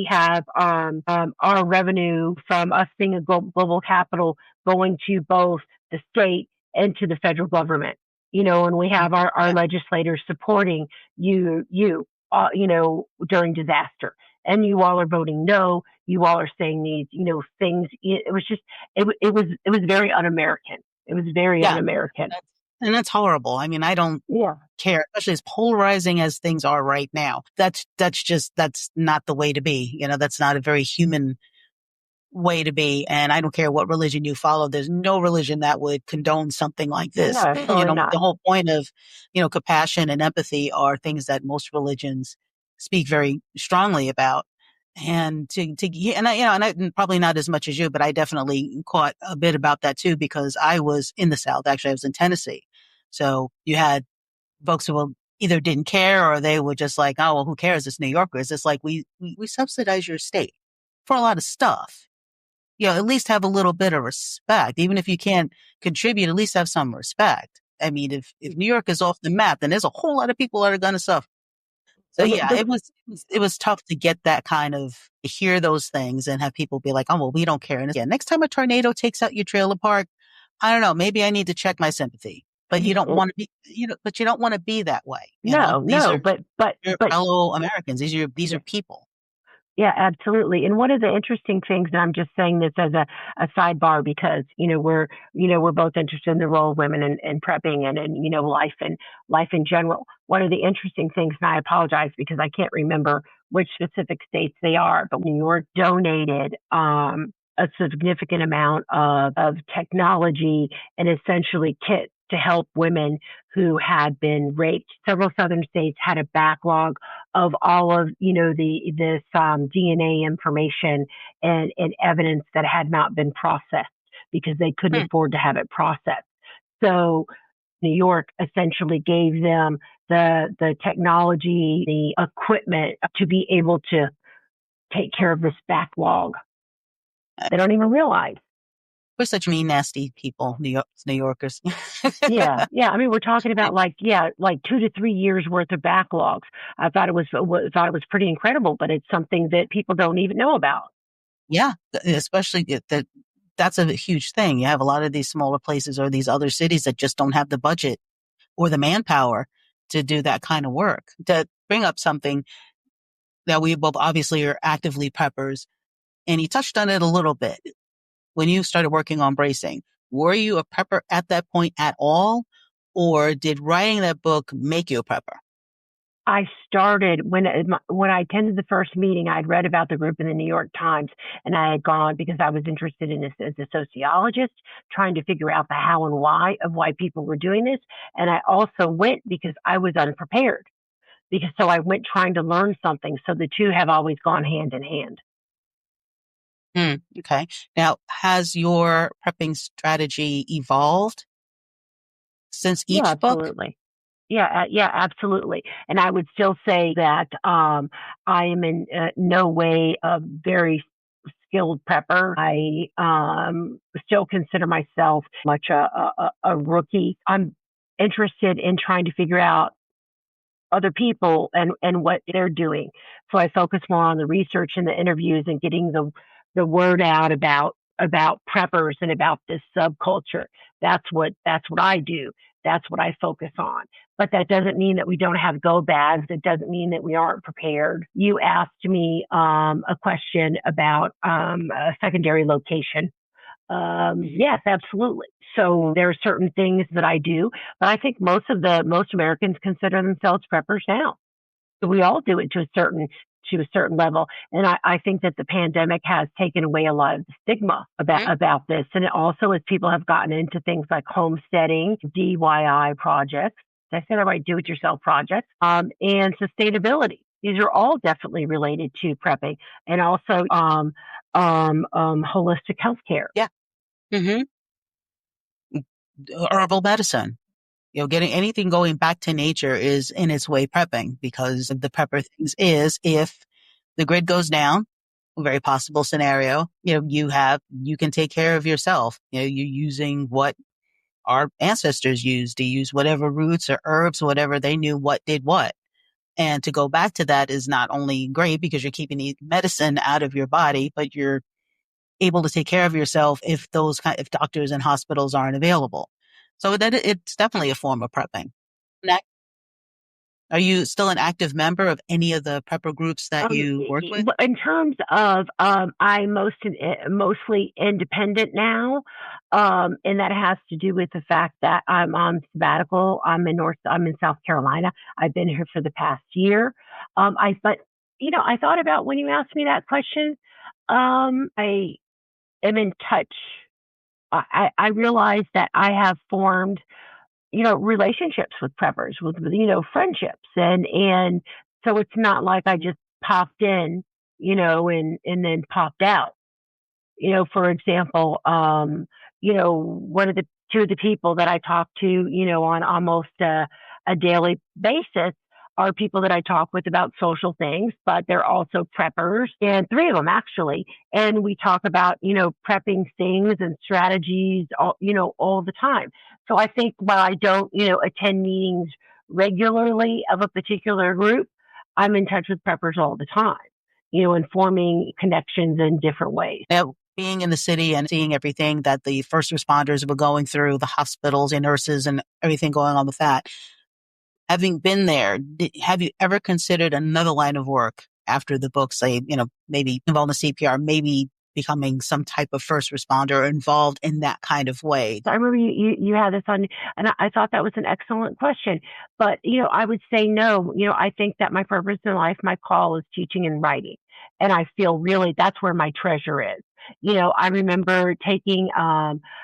have our revenue from us being a global capital going to both the state and to the federal government. And we have our legislators supporting during disaster. And you all are voting no. You all are saying these, things. It was just, it was very un-American. It was very un-American. And that's horrible. I mean, I don't care, especially as polarizing as things are right now. That's not the way to be. That's not a very human way to be. And I don't care what religion you follow. There's no religion that would condone something like this. No, totally not. The whole point of, compassion and empathy are things that most religions speak very strongly about. And and probably not as much as you, but I definitely caught a bit about that too, because I was in the South. Actually, I was in Tennessee. So you had folks who either didn't care or they were just like, oh, well, who cares? It's New Yorkers. It's like we subsidize your state for a lot of stuff. At least have a little bit of respect. Even if you can't contribute, at least have some respect. I mean, if New York is off the map, then there's a whole lot of people that are going to suffer. So yeah, it was tough to get that kind of hear those things and have people be like, oh, well, we don't care. And next time a tornado takes out your trailer park, I don't know, maybe I need to check my sympathy. But you don't want to be, but you don't want to be that way. But fellow Americans. These are people. Yeah, absolutely. And one of the interesting things, and I'm just saying this as a sidebar because, we're both interested in the role of women in prepping and life in general. One of the interesting things, and I apologize because I can't remember which specific states they are, but New York donated, a significant amount of technology and essentially kits to help women who had been raped. Several southern states had a backlog of all of this DNA information and evidence that had not been processed. because they couldn't afford to have it processed. So New York essentially gave them the technology, the equipment to be able to take care of this backlog. They don't even realize. We're such mean, nasty people, New Yorkers. Yeah, yeah. I mean, we're talking about like 2 to 3 years worth of backlogs. I thought it was pretty incredible, but it's something that people don't even know about. Yeah, especially that's a huge thing. You have a lot of these smaller places or these other cities that just don't have the budget or the manpower to do that kind of work. To bring up something that we both obviously are actively preppers, and you touched on it a little bit when you started working on bracing. Were you a prepper at that point at all, or did writing that book make you a prepper? I started when I attended the first meeting. I'd read about the group in the New York Times, and I had gone because I was interested in this as a sociologist, trying to figure out the how and why of why people were doing this. And I also went because I was unprepared. So I went trying to learn something. So the two have always gone hand in hand. Okay. Now, has your prepping strategy evolved since Yeah, each book? absolutely. Yeah, absolutely. And I would still say that I am in no way a very skilled prepper. I still consider myself much a rookie. I'm interested in trying to figure out other people and what they're doing. So I focus more on the research and the interviews and getting the word out about preppers and about this subculture. That's what I do. That's what I focus on. But that doesn't mean that we don't have go bags. It doesn't mean that we aren't prepared. You asked me a question about a secondary location. Yes, absolutely. So there are certain things that I do, but I think most Americans consider themselves preppers now. We all do it to a certain level. And I think that the pandemic has taken away a lot of the stigma about this. And it also, as people have gotten into things like homesteading, DIY projects, did I say that right? Do it yourself projects, and sustainability. These are all definitely related to prepping and also holistic healthcare. Yeah. hmm Herbal medicine. Getting anything going back to nature is in its way prepping, because the prepper things is if the grid goes down, a very possible scenario, you can take care of yourself. You're using what our ancestors used, to use whatever roots or herbs, whatever they knew what did what. And to go back to that is not only great because you're keeping the medicine out of your body, but you're able to take care of yourself if doctors and hospitals aren't available. So that it's definitely a form of prepping. Are you still an active member of any of the prepper groups that you work with? In terms of, I'm mostly independent now, and that has to do with the fact that I'm on sabbatical. I'm in South Carolina. I've been here for the past year. But I thought about when you asked me that question. I am in touch. I realize that I have formed relationships with preppers, with friendships, and so it's not like I just popped in, and then popped out. For example, one of the two of the people that I talk to, on almost a daily basis are people that I talk with about social things, but they're also preppers, and three of them actually. And we talk about, prepping things and strategies, all the time. So I think while I don't, attend meetings regularly of a particular group, I'm in touch with preppers all the time, and forming connections in different ways. Now, being in the city and seeing everything that the first responders were going through, the hospitals and nurses and everything going on with that, having been there, have you ever considered another line of work after the book, say, maybe involved in CPR, maybe becoming some type of first responder or involved in that kind of way? I remember you had this on, and I thought that was an excellent question. But, I would say no. I think that my purpose in life, my call is teaching and writing. And I feel really that's where my treasure is. I remember taking,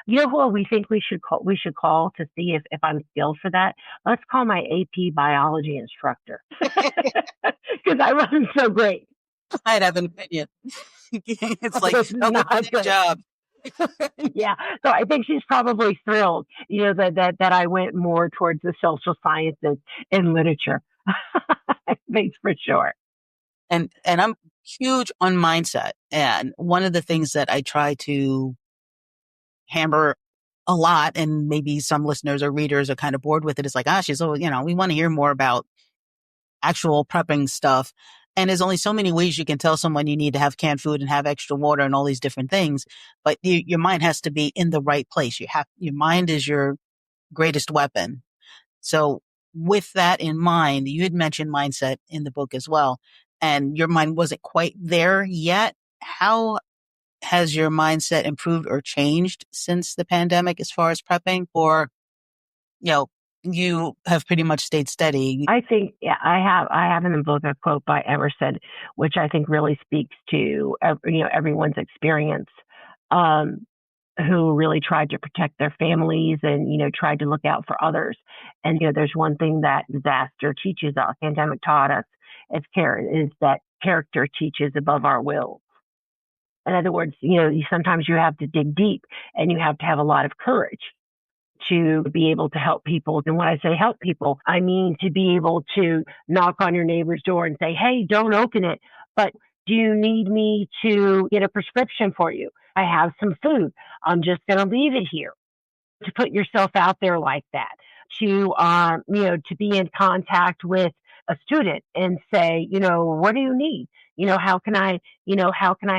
who we think we should call to see if I'm skilled for that. Let's call my AP biology instructor because I wasn't so great. I'd have an opinion. It's I like, was oh, not good good. job. Yeah. So I think she's probably thrilled, that I went more towards the social sciences and literature. Thanks for sure. And I'm huge on mindset. And one of the things that I try to hammer a lot, and maybe some listeners or readers are kind of bored with it, is like, she's always, we want to hear more about actual prepping stuff. And there's only so many ways you can tell someone you need to have canned food and have extra water and all these different things. But your mind has to be in the right place. Your mind is your greatest weapon. So with that in mind, you had mentioned mindset in the book as well, and your mind wasn't quite there yet. How has your mindset improved or changed since the pandemic as far as prepping? Or, you know, you have pretty much stayed steady? I think, yeah, I have in the book a quote by Emerson, which I think really speaks to everyone's experience, um, who really tried to protect their families and tried to look out for others. And there's one thing that disaster teaches us, pandemic taught us, is that character teaches above our will. In other words, sometimes you have to dig deep and you have to have a lot of courage to be able to help people. And when I say help people, I mean to be able to knock on your neighbor's door and say, hey, don't open it, but do you need me to get a prescription for you? I have some food. I'm just going to leave it here. To put yourself out there like that, to be in contact with a student and say, what do you need? How can I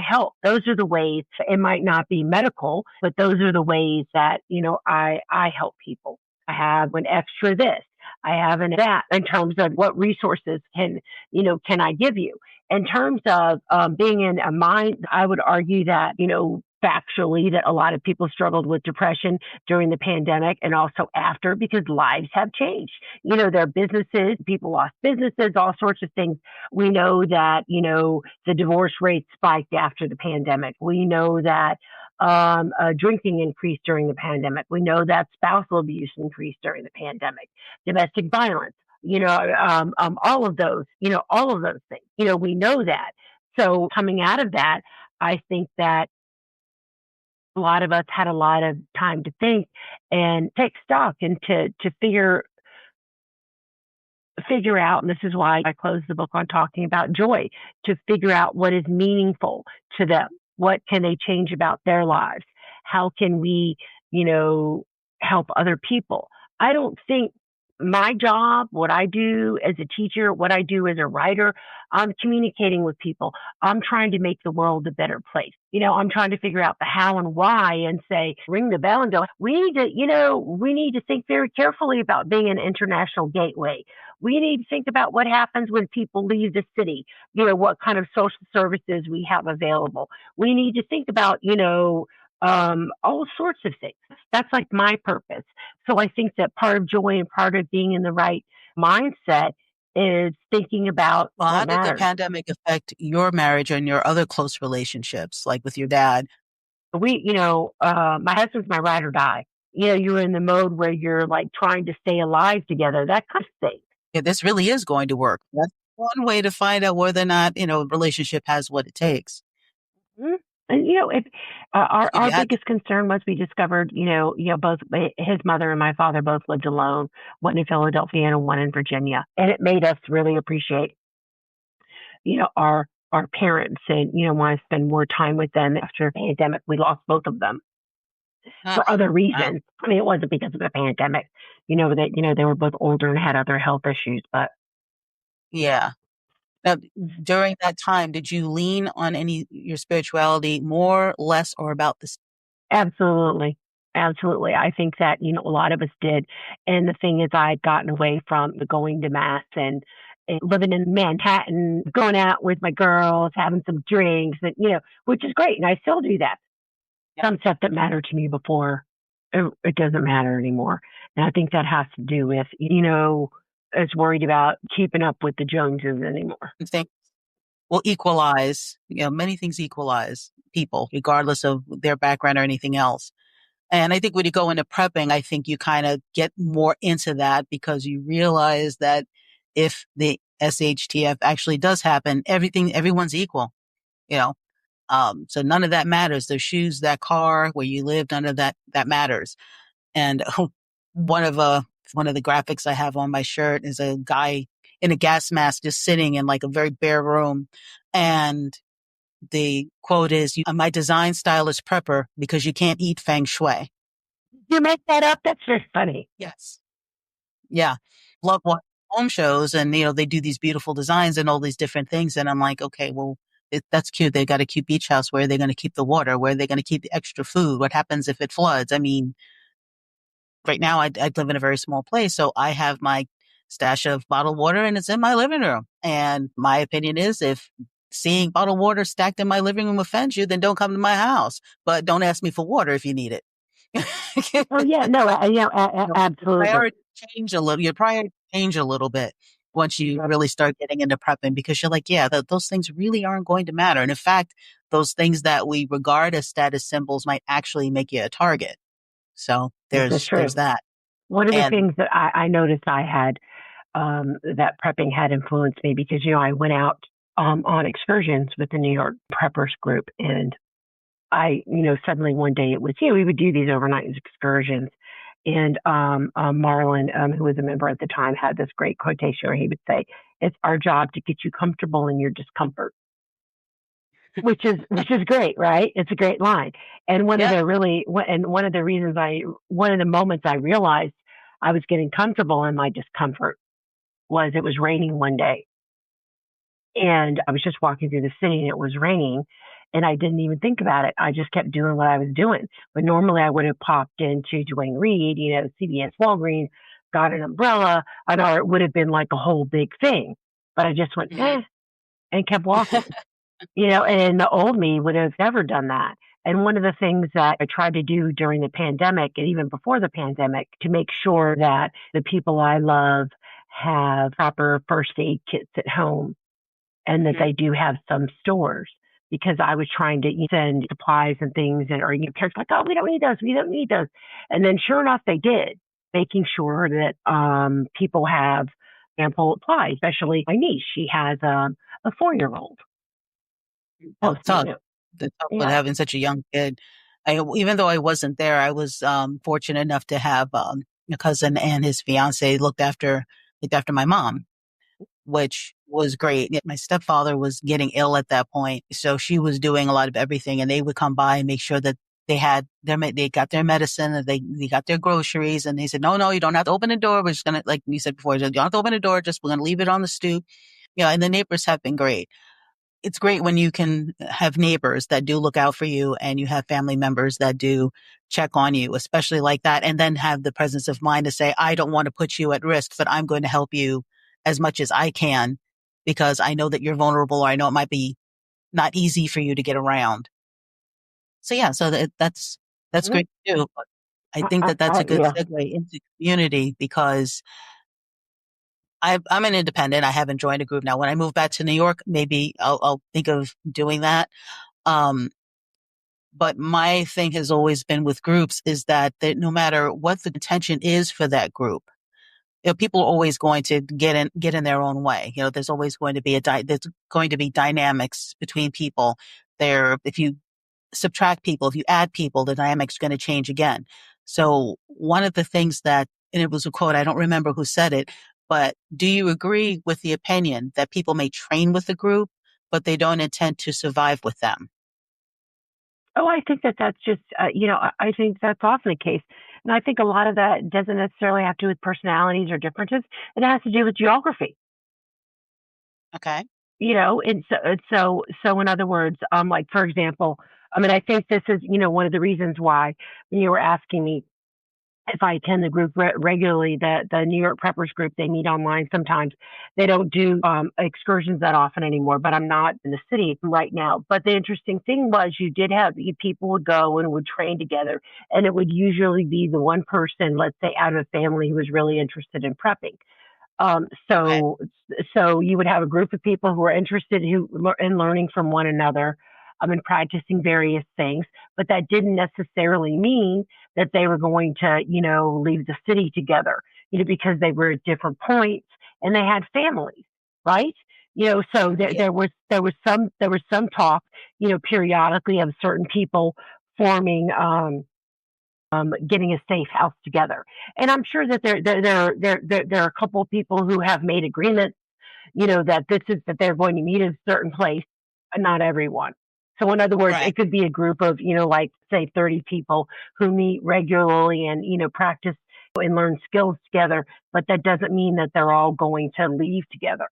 help? Those are the ways. It might not be medical, but those are the ways that, I help people. I have an extra this. I have an that in terms of what resources can I give you? In terms of being in a mind, I would argue that, factually, that a lot of people struggled with depression during the pandemic and also after, because lives have changed. Their businesses, people lost businesses, all sorts of things. We know that, the divorce rate spiked after the pandemic. We know that drinking increased during the pandemic. We know that spousal abuse increased during the pandemic, domestic violence, all of those things. We know that. So coming out of that, I think that a lot of us had a lot of time to think and take stock and to figure out, and this is why I closed the book on talking about joy, to figure out what is meaningful to them. What can they change about their lives? How can we, help other people? I don't think my job, what I do as a teacher, what I do as a writer, I'm communicating with people. I'm trying to make the world a better place. I'm trying to figure out the how and why and say, ring the bell and go, we need to think very carefully about being an international gateway. We need to think about what happens when people leave the city, what kind of social services we have available. We need to think about, all sorts of things. That's like my purpose. So I think that part of joy and part of being in the right mindset is thinking about Well, what how did the matters. pandemic affect your marriage and your other close relationships, like with your dad? My husband's my ride or die. You're in the mode where you're like trying to stay alive together, that kind of thing. Yeah, this really is going to work. That's one way to find out whether or not, a relationship has what it takes. Mhm. And if If our you had, biggest concern was we discovered, both his mother and my father both lived alone, one in Philadelphia and one in Virginia, and it made us really appreciate, our parents and want to spend more time with them. After the pandemic, we lost both of them uh, for other wow, reasons. I mean, it wasn't because of the pandemic, that they were both older and had other health issues, but yeah. Now, during that time, did you lean on your spirituality more, less, or about the absolutely. Absolutely. I think that, a lot of us did. And the thing is, I had gotten away from the going to mass and living in Manhattan, going out with my girls, having some drinks, and, which is great. And I still do that. same? Some stuff that mattered to me before, it doesn't matter anymore. And I think that has to do with, as worried about keeping up with the Joneses anymore. Things will equalize, many things equalize people, regardless of their background or anything else. And I think when you go into prepping, I think you kind of get more into that because you realize that if the SHTF actually does happen, everyone's equal, you know. So none of that matters. Those shoes, that car, where you live, none of that matters. And one of uh one of the graphics I have on my shirt is a guy in a gas mask just sitting in like a very bare room. And the quote is, my design style is prepper because you can't eat feng shui. You make that up? That's just funny. Yes. Yeah. Love what home shows and, they do these beautiful designs and all these different things. And I'm like, okay, well, that's cute. They got a cute beach house. Where are they going to keep the water? Where are they going to keep the extra food? What happens if it floods? I mean, right now I live in a very small place. So I have my stash of bottled water and it's in my living room. And my opinion is, if seeing bottled water stacked in my living room offends you, then don't come to my house, but don't ask me for water if you need it. Oh yeah, no, Your absolutely. priorities change a little. Your priorities change a little bit once you really start getting into prepping, because you're like, yeah, those things really aren't going to matter. And in fact, those things that we regard as status symbols might actually make you a target. So This is there's true. that. One of the And things that I noticed I had that prepping had influenced me because I went out on excursions with the New York Preppers group, and I suddenly one day it was we would do these overnight excursions, and Marlon, who was a member at the time, had this great quotation where he would say, "It's our job to get you comfortable in your discomfort." Which is great, right? It's a great line. And yeah, one of the reasons one of the moments I realized I was getting comfortable in my discomfort was it was raining one day, and I was just walking through the city and it was raining, and I didn't even think about it. I just kept doing what I was doing. But normally I would have popped into Duane Reade, CVS, Walgreens, got an umbrella, or it would have been like a whole big thing. But I just went, mhm. and kept walking. And the old me would have never done that. And one of the things that I tried to do during the pandemic and even before the pandemic to make sure that the people I love have proper first aid kits at home and that Mhm. they do have some stores, because I was trying to send supplies and things, and or parents like, oh, we don't need those, we don't need those, and then sure enough they did, making sure that people have ample supplies. Especially my niece, she has a 4-year-old. Oh, That's tough. That's tough with yeah. having such a young kid. Even though I wasn't there, I was fortunate enough to have a cousin and his fiance looked after my mom, which was great. My stepfather was getting ill at that point, so she was doing a lot of everything, and they would come by and make sure that they got their medicine, and they got their groceries, and they said, no, you don't have to open the door. We're just gonna, like you said before, you don't have to open the door. Just we're gonna leave it on the stoop. And the neighbors have been great. It's great when you can have neighbors that do look out for you and you have family members that do check on you, especially like that. And then have the presence of mind to say, I don't want to put you at risk, but I'm going to help you as much as I can because I know that you're vulnerable, or I know it might be not easy for you to get around. So yeah, that's Mhm. great too. But I think that that's a good Yeah. segue into community because I'm an independent. I haven't joined a group now. When I move back to New York, maybe I'll think of doing that. Um, But my thing has always been with groups is that no matter what the intention is for that group, people are always going to get in their own way. There's always going to be there's going to be dynamics between people. If you subtract people, if you add people, the dynamic's going to change again. So one of the things and it was a quote, I don't remember who said it, but do you agree with the opinion that people may train with the group, but they don't intend to survive with them? Oh, I think that's just, I think that's often the case. And I think a lot of that doesn't necessarily have to do with personalities or differences. It has to do with geography, Okay. and so in other words, like, for example, I mean, I think this is, one of the reasons why when you were asking me if I attend the group regularly, the New York Preppers group, they meet online sometimes. They don't do excursions that often anymore, but I'm not in the city right now. But the interesting thing was you did have people would go and would train together, and it would usually be the one person, let's say, out of a family who was really interested in prepping. Um, Okay. so, so you would have a group of people who are interested in learning from one another, and practicing various things, but that didn't necessarily mean that they were going to, leave the city together, because they were at different points and they had families, right? So Yeah. there was some talk, periodically of certain people forming, getting a safe house together. And I'm sure that there are a couple of people who have made agreements, that they're going to meet at a certain place, but not everyone. So in other words, Right. it could be a group of, like say 30 people who meet regularly and, practice and learn skills together, but that doesn't mean that they're all going to leave together.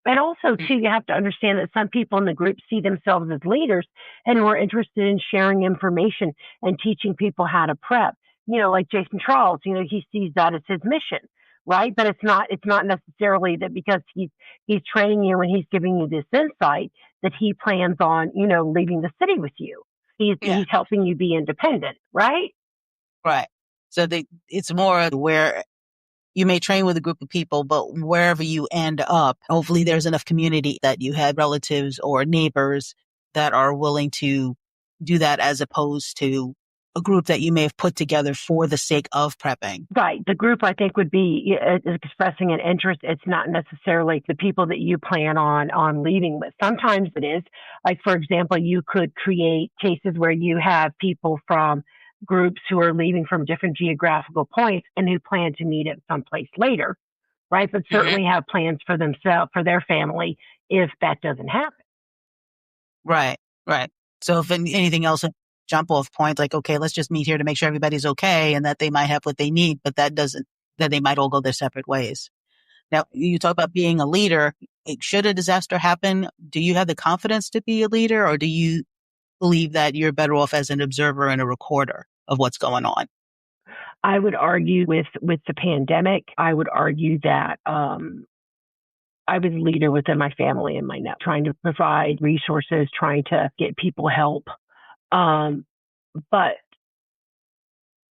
And also, Mm. too, you have to understand that some people in the group see themselves as leaders and were interested in sharing information and teaching people how to prep. Like Jason Charles, he sees that as his mission, right? But it's not necessarily that because he's training you and he's giving you this insight that he plans on, leaving the city with you. Yeah. He's helping you be independent, right? Right. So it's more where you may train with a group of people, but wherever you end up, hopefully there's enough community that you have relatives or neighbors that are willing to do that as opposed to a group that you may have put together for the sake of prepping. Right. The group, I think, would be expressing an interest. It's not necessarily the people that you plan on leaving with. Sometimes it is. Like, for example, you could create cases where you have people from groups who are leaving from different geographical points and who plan to meet at some place later, right? But Hmm. certainly have plans for themselves, for their family, if that doesn't happen. Right. Right. So if anything else, a jump off point, like, okay, let's just meet here to make sure everybody's okay and that they might have what they need, but that they might all go their separate ways. Now, you talk about being a leader. Should a disaster happen, do you have the confidence to be a leader, or do you believe that you're better off as an observer and a recorder of what's going on? I would argue with the pandemic, I would argue that I was a leader within my family and my net, trying to provide resources, trying to get people help. Um, but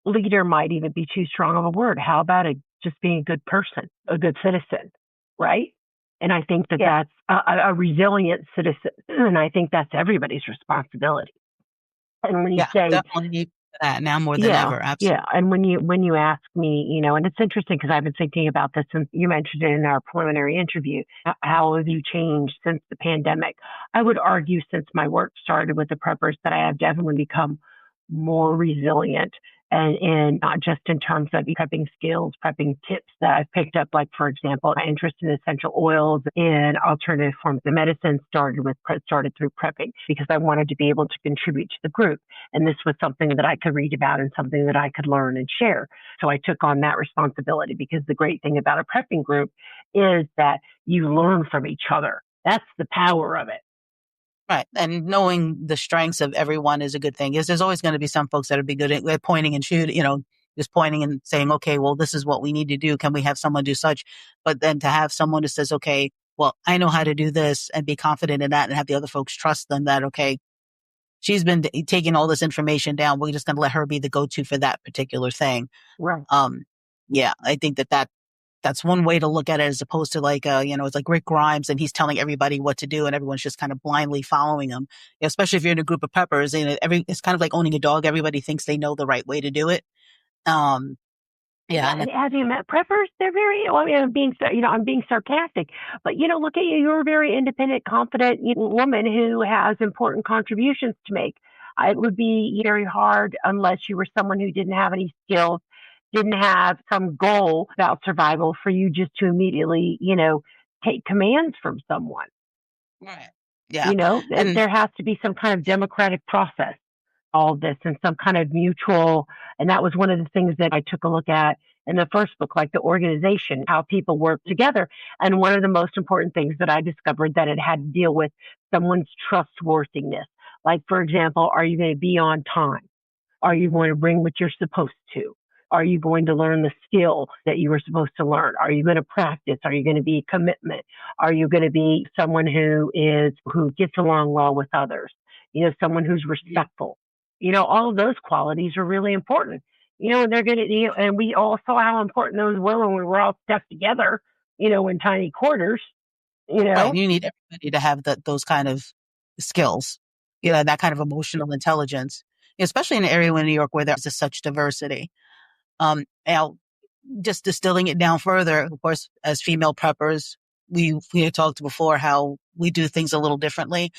leader might even be too strong of a word. How about just being a good person, a good citizen, right? And I think that Yeah. that's a resilient citizen, and I think that's everybody's responsibility. And when you Yeah, say definitely need that now more than yeah, ever. Absolutely. yeah. And when you ask me, and it's interesting because I've been thinking about this, and you mentioned it in our preliminary interview. How have you changed since the pandemic? I would argue since my work started with the preppers that I have definitely become more resilient, and not just in terms of prepping skills, prepping tips that I've picked up. Like, for example, my interest in essential oils and alternative forms of medicine started through prepping because I wanted to be able to contribute to the group. And this was something that I could read about and something that I could learn and share. So I took on that responsibility because the great thing about a prepping group is that you learn from each other. That's the power of it. Right. And knowing the strengths of everyone is a good thing. Is there's always going to be some folks that would be good at pointing and shoot, just pointing and saying, okay, well, this is what we need to do. Can we have someone do such? But then to have someone who says, okay, well, I know how to do this and be confident in that and have the other folks trust them that, okay, she's been taking all this information down. We're just going to let her be the go-to for that particular thing. Right. Um, yeah, I think that's one way to look at it as opposed to like, it's like Rick Grimes and he's telling everybody what to do and everyone's just kind of blindly following him. Especially if you're in a group of peppers, it's kind of like owning a dog. Everybody thinks they know the right way to do it. Um, yeah. Yeah, and have you met preppers? They're very. Well, I mean, I'm being sarcastic, but look at you. You're a very independent, confident woman who has important contributions to make. It would be very hard unless you were someone who didn't have any skills, didn't have some goal about survival for you just to immediately, take commands from someone. Right. Yeah. And There has to be some kind of democratic process all of this and some kind of mutual. And that was one of the things that I took a look at in the first book, like the organization, how people work together. And one of the most important things that I discovered that it had to deal with someone's trustworthiness. Like, for example, are you going to be on time? Are you going to bring what you're supposed to? Are you going to learn the skill that you were supposed to learn? Are you going to practice? Are you going to be commitment? Are you going to be someone who gets along well with others? Someone who's respectful. All of those qualities are really important. And they're going to, and we all saw how important those were when we were all stuck together, in tiny quarters, you right, know. you need everybody to have those kind of skills, that kind of emotional intelligence, especially in an area in New York where there's just such diversity. Now, just distilling it down further, of course, as female preppers, we had talked before how we do things a little differently.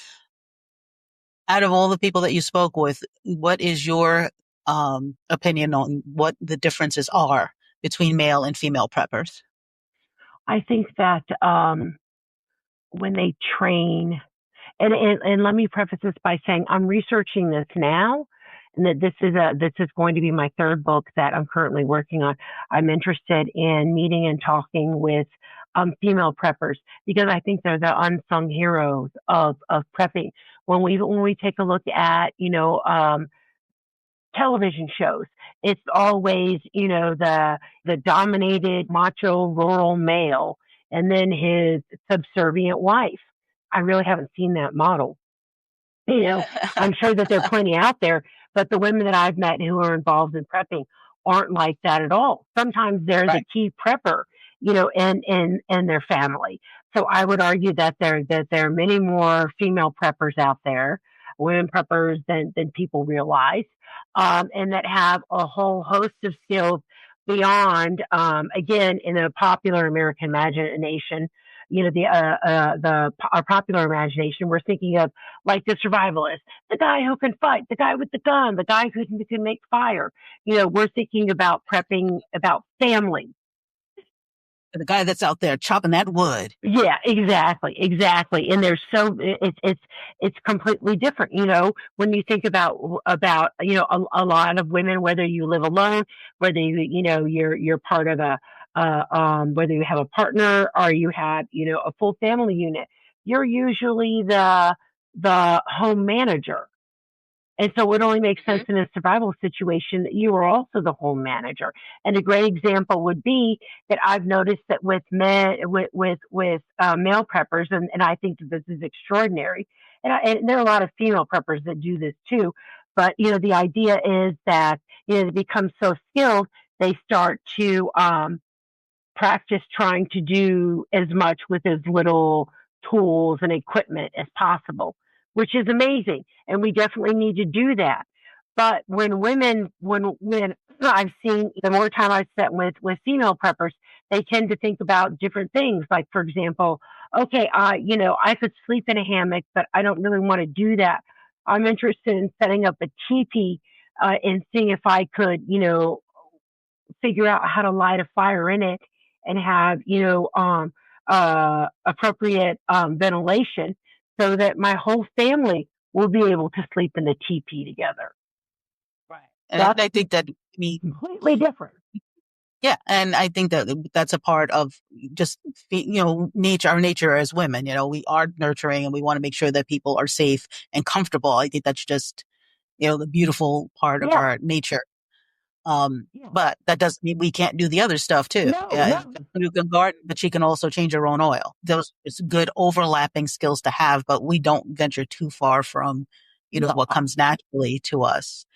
Out of all the people that you spoke with, what is your opinion on what the differences are between male and female preppers? I think that when they train, and let me preface this by saying I'm researching this now, and that this is going to be my third book that I'm currently working on. I'm interested in meeting and talking with female preppers because I think they're the unsung heroes of prepping. When we take a look at television shows, it's always the dominated macho rural male and then his subservient wife. I really haven't seen that model. you know, I'm sure that there are plenty out there, but the women that I've met who are involved in prepping aren't like that at all. Sometimes they're the Right. key prepper, and their family. So I would argue that there are many more female preppers out there, women preppers than people realize, and that have a whole host of skills beyond, again, in a popular American imagination. Our popular imagination, we're thinking of like the survivalist, the guy who can fight, the guy with the gun, the guy who can make fire. We're thinking about prepping about family. The guy that's out there chopping that wood. Yeah, exactly. And there's so it's completely different. When you think about a lot of women, whether you live alone, whether you're part of whether you have a partner or you have a full family unit, you're usually the home manager. And so it only makes sense Mhm. in a survival situation that you are also the home manager. And a great example would be that I've noticed that with men, with male preppers, and I think that this is extraordinary. And there are a lot of female preppers that do this too. But the idea is that they become so skilled, they start to practice trying to do as much with as little tools and equipment as possible, which is amazing. And we definitely need to do that. But when I've seen, the more time I've spent with female preppers, they tend to think about different things. Like, for example, okay, I could sleep in a hammock, but I don't really want to do that. I'm interested in setting up a teepee and seeing if I could, figure out how to light a fire in it and have appropriate ventilation so that my whole family will be able to sleep in the teepee together. Right. And That's I think that, I mean, completely different. yeah, and I think that that's a part of just, nature, our nature as women. We are nurturing and we want to make sure that people are safe and comfortable. I think that's just, the beautiful part of Yeah, our nature. yeah. But that doesn't mean we can't do the other stuff too. No, Yeah, no, you can garden, but she can also change her own oil. Those is good overlapping skills to have, but we don't venture too far from, no. what comes naturally to us.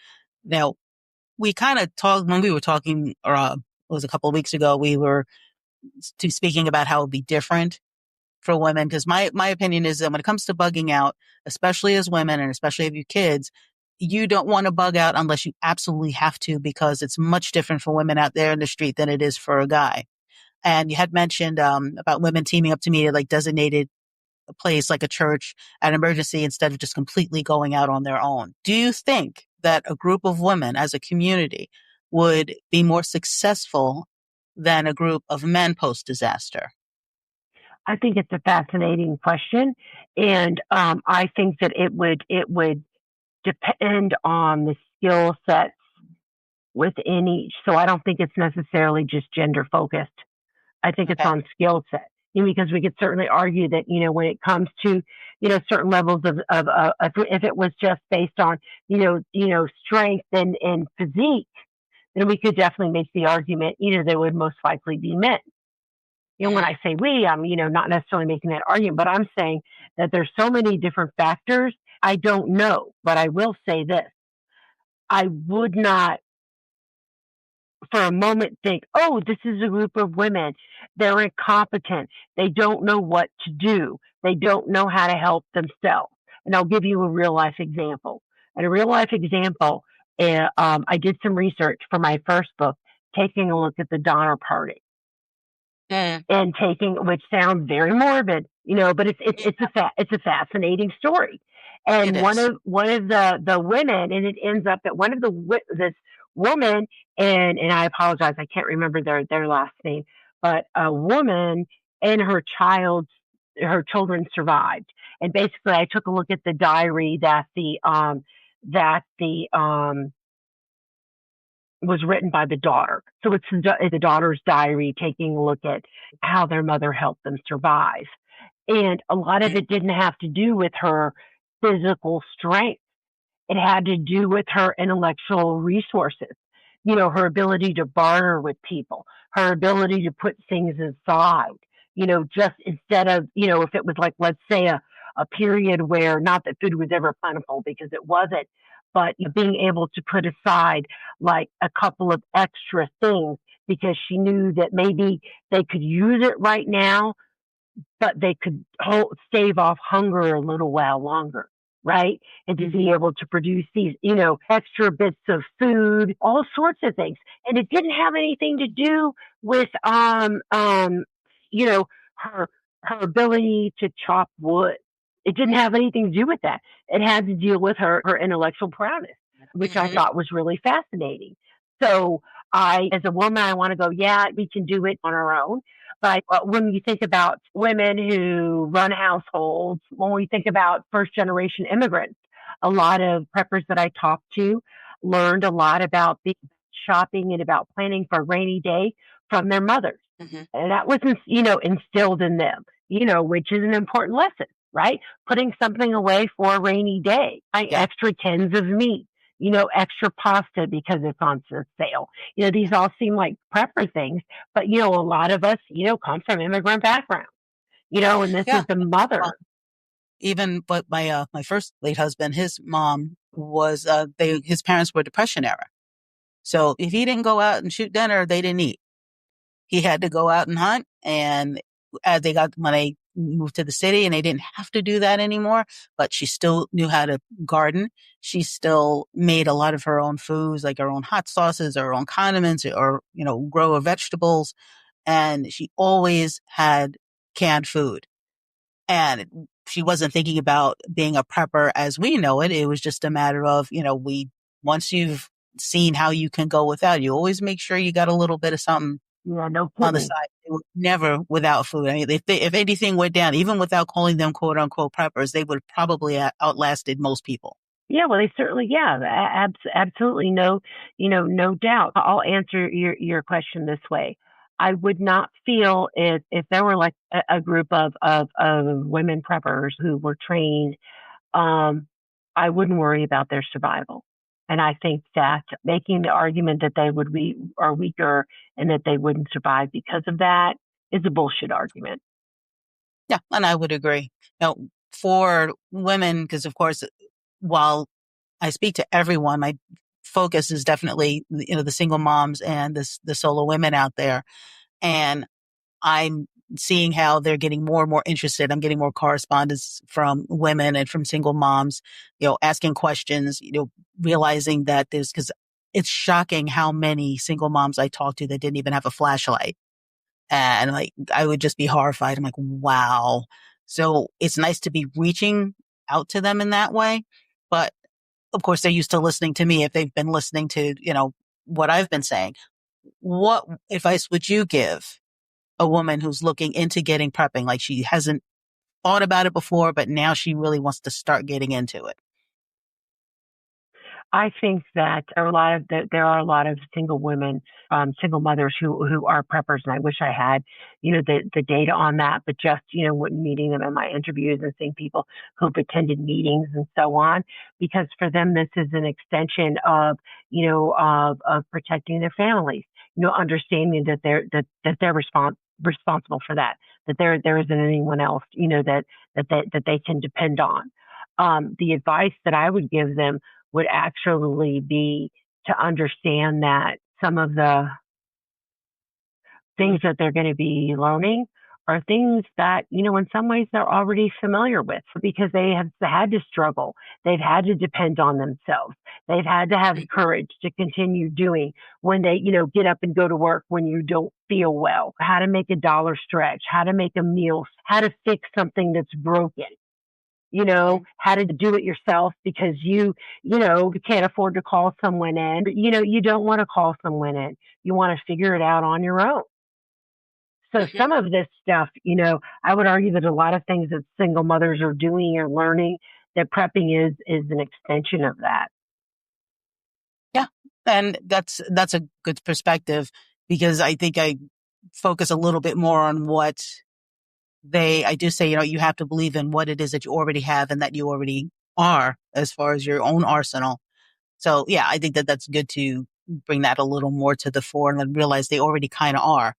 Now, we kind of talked when we were talking, or it was a couple of weeks ago, we were speaking about how it would be different for women. Because my opinion is that when it comes to bugging out, especially as women and especially if you kids, you don't want to bug out unless you absolutely have to, because it's much different for women out there in the street than it is for a guy. And you had mentioned about women teaming up to meet at like designated a place like a church at emergency instead of just completely going out on their own. Do you think that a group of women as a community would be more successful than a group of men post disaster? I think it's a fascinating question, and I think that it would depend on the skill sets within each. So I don't think it's necessarily just gender focused. I think it's Okay. on skill set. Because we could certainly argue that when it comes to certain levels of if it was just based on strength and physique, then we could definitely make the argument there would most likely be men. When I say we, I'm not necessarily making that argument, but I'm saying that there's so many different factors. I don't know, but I will say this: I would not for a moment think, oh, this is a group of women. They're incompetent. They don't know what to do. They don't know how to help themselves. And I'll give you a real life example. And a real life example, I did some research for my first book, taking a look at the Donner Party. Mm. and taking, which sounds very morbid, but it's a fascinating story. It And is. one of the women, and it ends up that one of this woman, and I apologize, I can't remember their last name, but a woman and her children survived. And basically, I took a look at the diary that the was written by the daughter. So it's the daughter's diary taking a look at how their mother helped them survive. And a lot of Mm. it didn't have to do with her physical strength. It had to do with her intellectual resources, her ability to barter with people, her ability to put things aside, just instead of, if it was like, let's say, a period where not that food was ever plentiful because it wasn't, but being able to put aside like a couple of extra things because she knew that maybe they could use it right now, but they could stave off hunger a little while longer, right? And to be able to produce these, extra bits of food, all sorts of things. And it didn't have anything to do with, you know, her her ability to chop wood. It didn't have anything to do with that. It had to deal with her intellectual prowess, which I Mm-hmm. thought was really fascinating. So as a woman, I want to go, yeah, we can do it on our own. But when you think about women who run households, when we think about first generation immigrants, a lot of preppers that I talked to learned a lot about shopping and about planning for a rainy day from their mothers. Mm-hmm. And that was, instilled in them, which is an important lesson, right? Putting something away for a rainy day, buying Yeah. extra tins of meat, extra pasta because it's on sale. These all seem like prepper things, but a lot of us, come from immigrant backgrounds, and this Yeah. is the Well, mother. even but my first late husband, his mom was his parents were Depression era. So if he didn't go out and shoot dinner, they didn't eat. He had to go out and hunt. And as when they moved to the city and they didn't have to do that anymore, but she still knew how to garden. She still made a lot of her own foods, like her own hot sauces, her own condiments, or, grow her vegetables. And she always had canned food. And she wasn't thinking about being a prepper as we know it. It was just a matter of, once you've seen how you can go without, you always make sure you got a little bit of something Yeah, no on the kidding. side. They were never without food. I mean, if anything went down, even without calling them quote unquote preppers, they would have probably outlasted most people. Yeah, well, they certainly, yeah, absolutely, no doubt. I'll answer your question this way. I would not feel if there were like a group of women preppers who were trained, um, I wouldn't worry about their survival. And I think that making the argument that they would be are weaker and that they wouldn't survive because of that is a bullshit argument. Yeah, and I would agree. Now, for women, because of course, while I speak to everyone, my focus is definitely, the single moms and the solo women out there. And I'm seeing how they're getting more and more interested. I'm getting more correspondence from women and from single moms, asking questions, realizing that because it's shocking how many single moms I talk to that didn't even have a flashlight. And like, I would just be horrified. I'm like, wow. So it's nice to be reaching out to them in that way. But of course, they're used to listening to me if they've been listening to, what I've been saying. What advice would you give a woman who's looking into getting prepping? Like she hasn't thought about it before, but now she really wants to start getting into it. I think that there are a lot of single women, single mothers who are preppers, and I wish I had, the data on that. But just when meeting them in my interviews and seeing people who've attended meetings and so on, because for them this is an extension of of protecting their families. Understanding that they're responsible for that. That there isn't anyone else that they can depend on. The advice that I would give them would actually be to understand that some of the things that they're going to be learning are things that, in some ways they're already familiar with because they have had to struggle. They've had to depend on themselves. They've had to have courage to continue doing when they, get up and go to work when you don't feel well, how to make a dollar stretch, how to make a meal, how to fix something that's broken. How to do it yourself because you can't afford to call someone in. You don't want to call someone in. You want to figure it out on your own. So some of this stuff, I would argue that a lot of things that single mothers are doing or learning, that prepping is an extension of that. Yeah. And that's a good perspective because I think I focus a little bit more on what I do say, you have to believe in what it is that you already have and that you already are as far as your own arsenal. So yeah, I think that that's good to bring that a little more to the fore and then realize they already kind of are.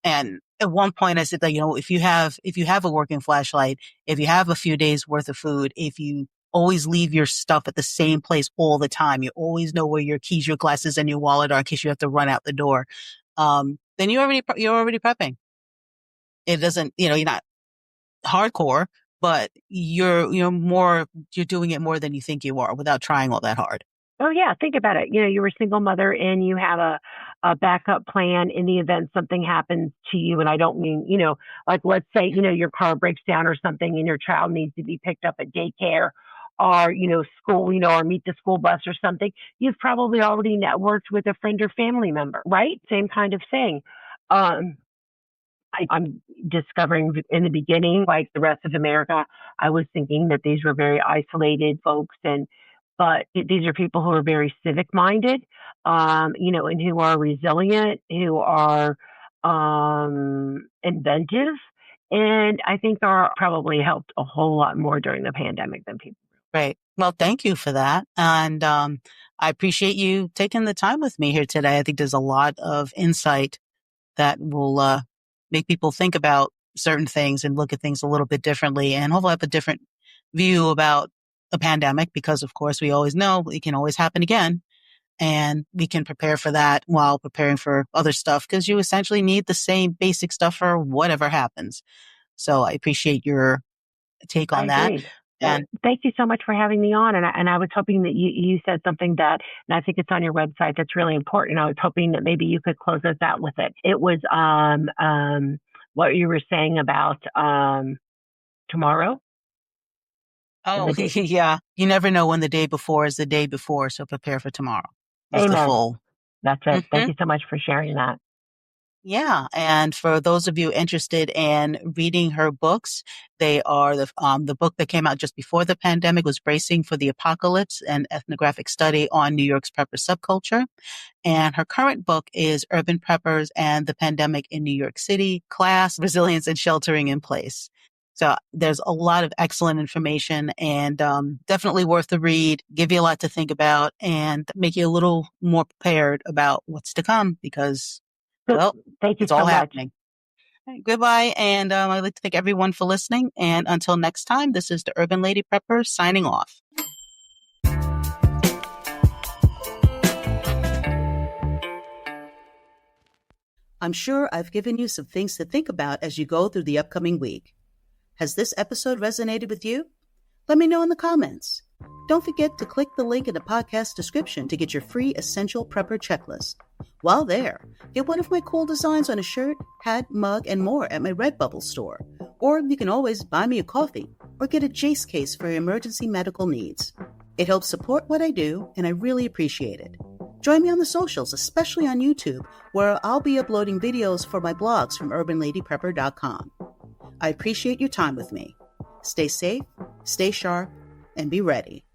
And at one point I said that, if you have a working flashlight, if you have a few days worth of food, if you always leave your stuff at the same place all the time, you always know where your keys, your glasses, and your wallet are in case you have to run out the door. Then you're already prepping. It doesn't, you're not hardcore, but you're doing it more than you think you are without trying all that hard. Oh yeah, think about it. You're a single mother and you have a backup plan in the event something happens to you. And I don't mean, like let's say, your car breaks down or something and your child needs to be picked up at daycare or, school, or meet the school bus or something. You've probably already networked with a friend or family member, right? Same kind of thing. I'm discovering in the beginning, like the rest of America, I was thinking that these were very isolated folks, but these are people who are very civic minded, and who are resilient, who are inventive, and I think are probably helped a whole lot more during the pandemic than people. Great. Well, thank you for that. And I appreciate you taking the time with me here today. I think there's a lot of insight that will make people think about certain things and look at things a little bit differently and hopefully have a different view about a pandemic because, of course, we always know it can always happen again. And we can prepare for that while preparing for other stuff because you essentially need the same basic stuff for whatever happens. So I appreciate your take I on that. agree. And Thank you so much for having me on. And I was hoping that you said something that, and I think it's on your website, that's really important. I was hoping that maybe you could close us out with it. It was what you were saying about tomorrow. oh, yeah, you never know when the day before is the day before. So prepare for tomorrow is the Amen. full. That's it. Thank Mhm. you so much for sharing that. Yeah. And for those of you interested in reading her books, they are the book that came out just before the pandemic was Bracing for the Apocalypse, an ethnographic study on New York's prepper subculture. And her current book is Urban Preppers and the Pandemic in New York City, Class, Resilience, and Sheltering in Place. So there's a lot of excellent information and definitely worth the read, give you a lot to think about and make you a little more prepared about what's to come because, So, well, thank you it's so all much. happening. Goodbye. And I'd like to thank everyone for listening. And until next time, this is the Urban Lady Prepper signing off. I'm sure I've given you some things to think about as you go through the upcoming week. Has this episode resonated with you? Let me know in the comments. Don't forget to click the link in the podcast description to get your free Essential Prepper checklist. While there, get one of my cool designs on a shirt, hat, mug, and more at my Redbubble store. Or you can always buy me a coffee or get a Jace case for your emergency medical needs. It helps support what I do, and I really appreciate it. Join me on the socials, especially on YouTube, where I'll be uploading videos for my blogs from urbanladyprepper.com. I appreciate your time with me. Stay safe, stay sharp, and be ready.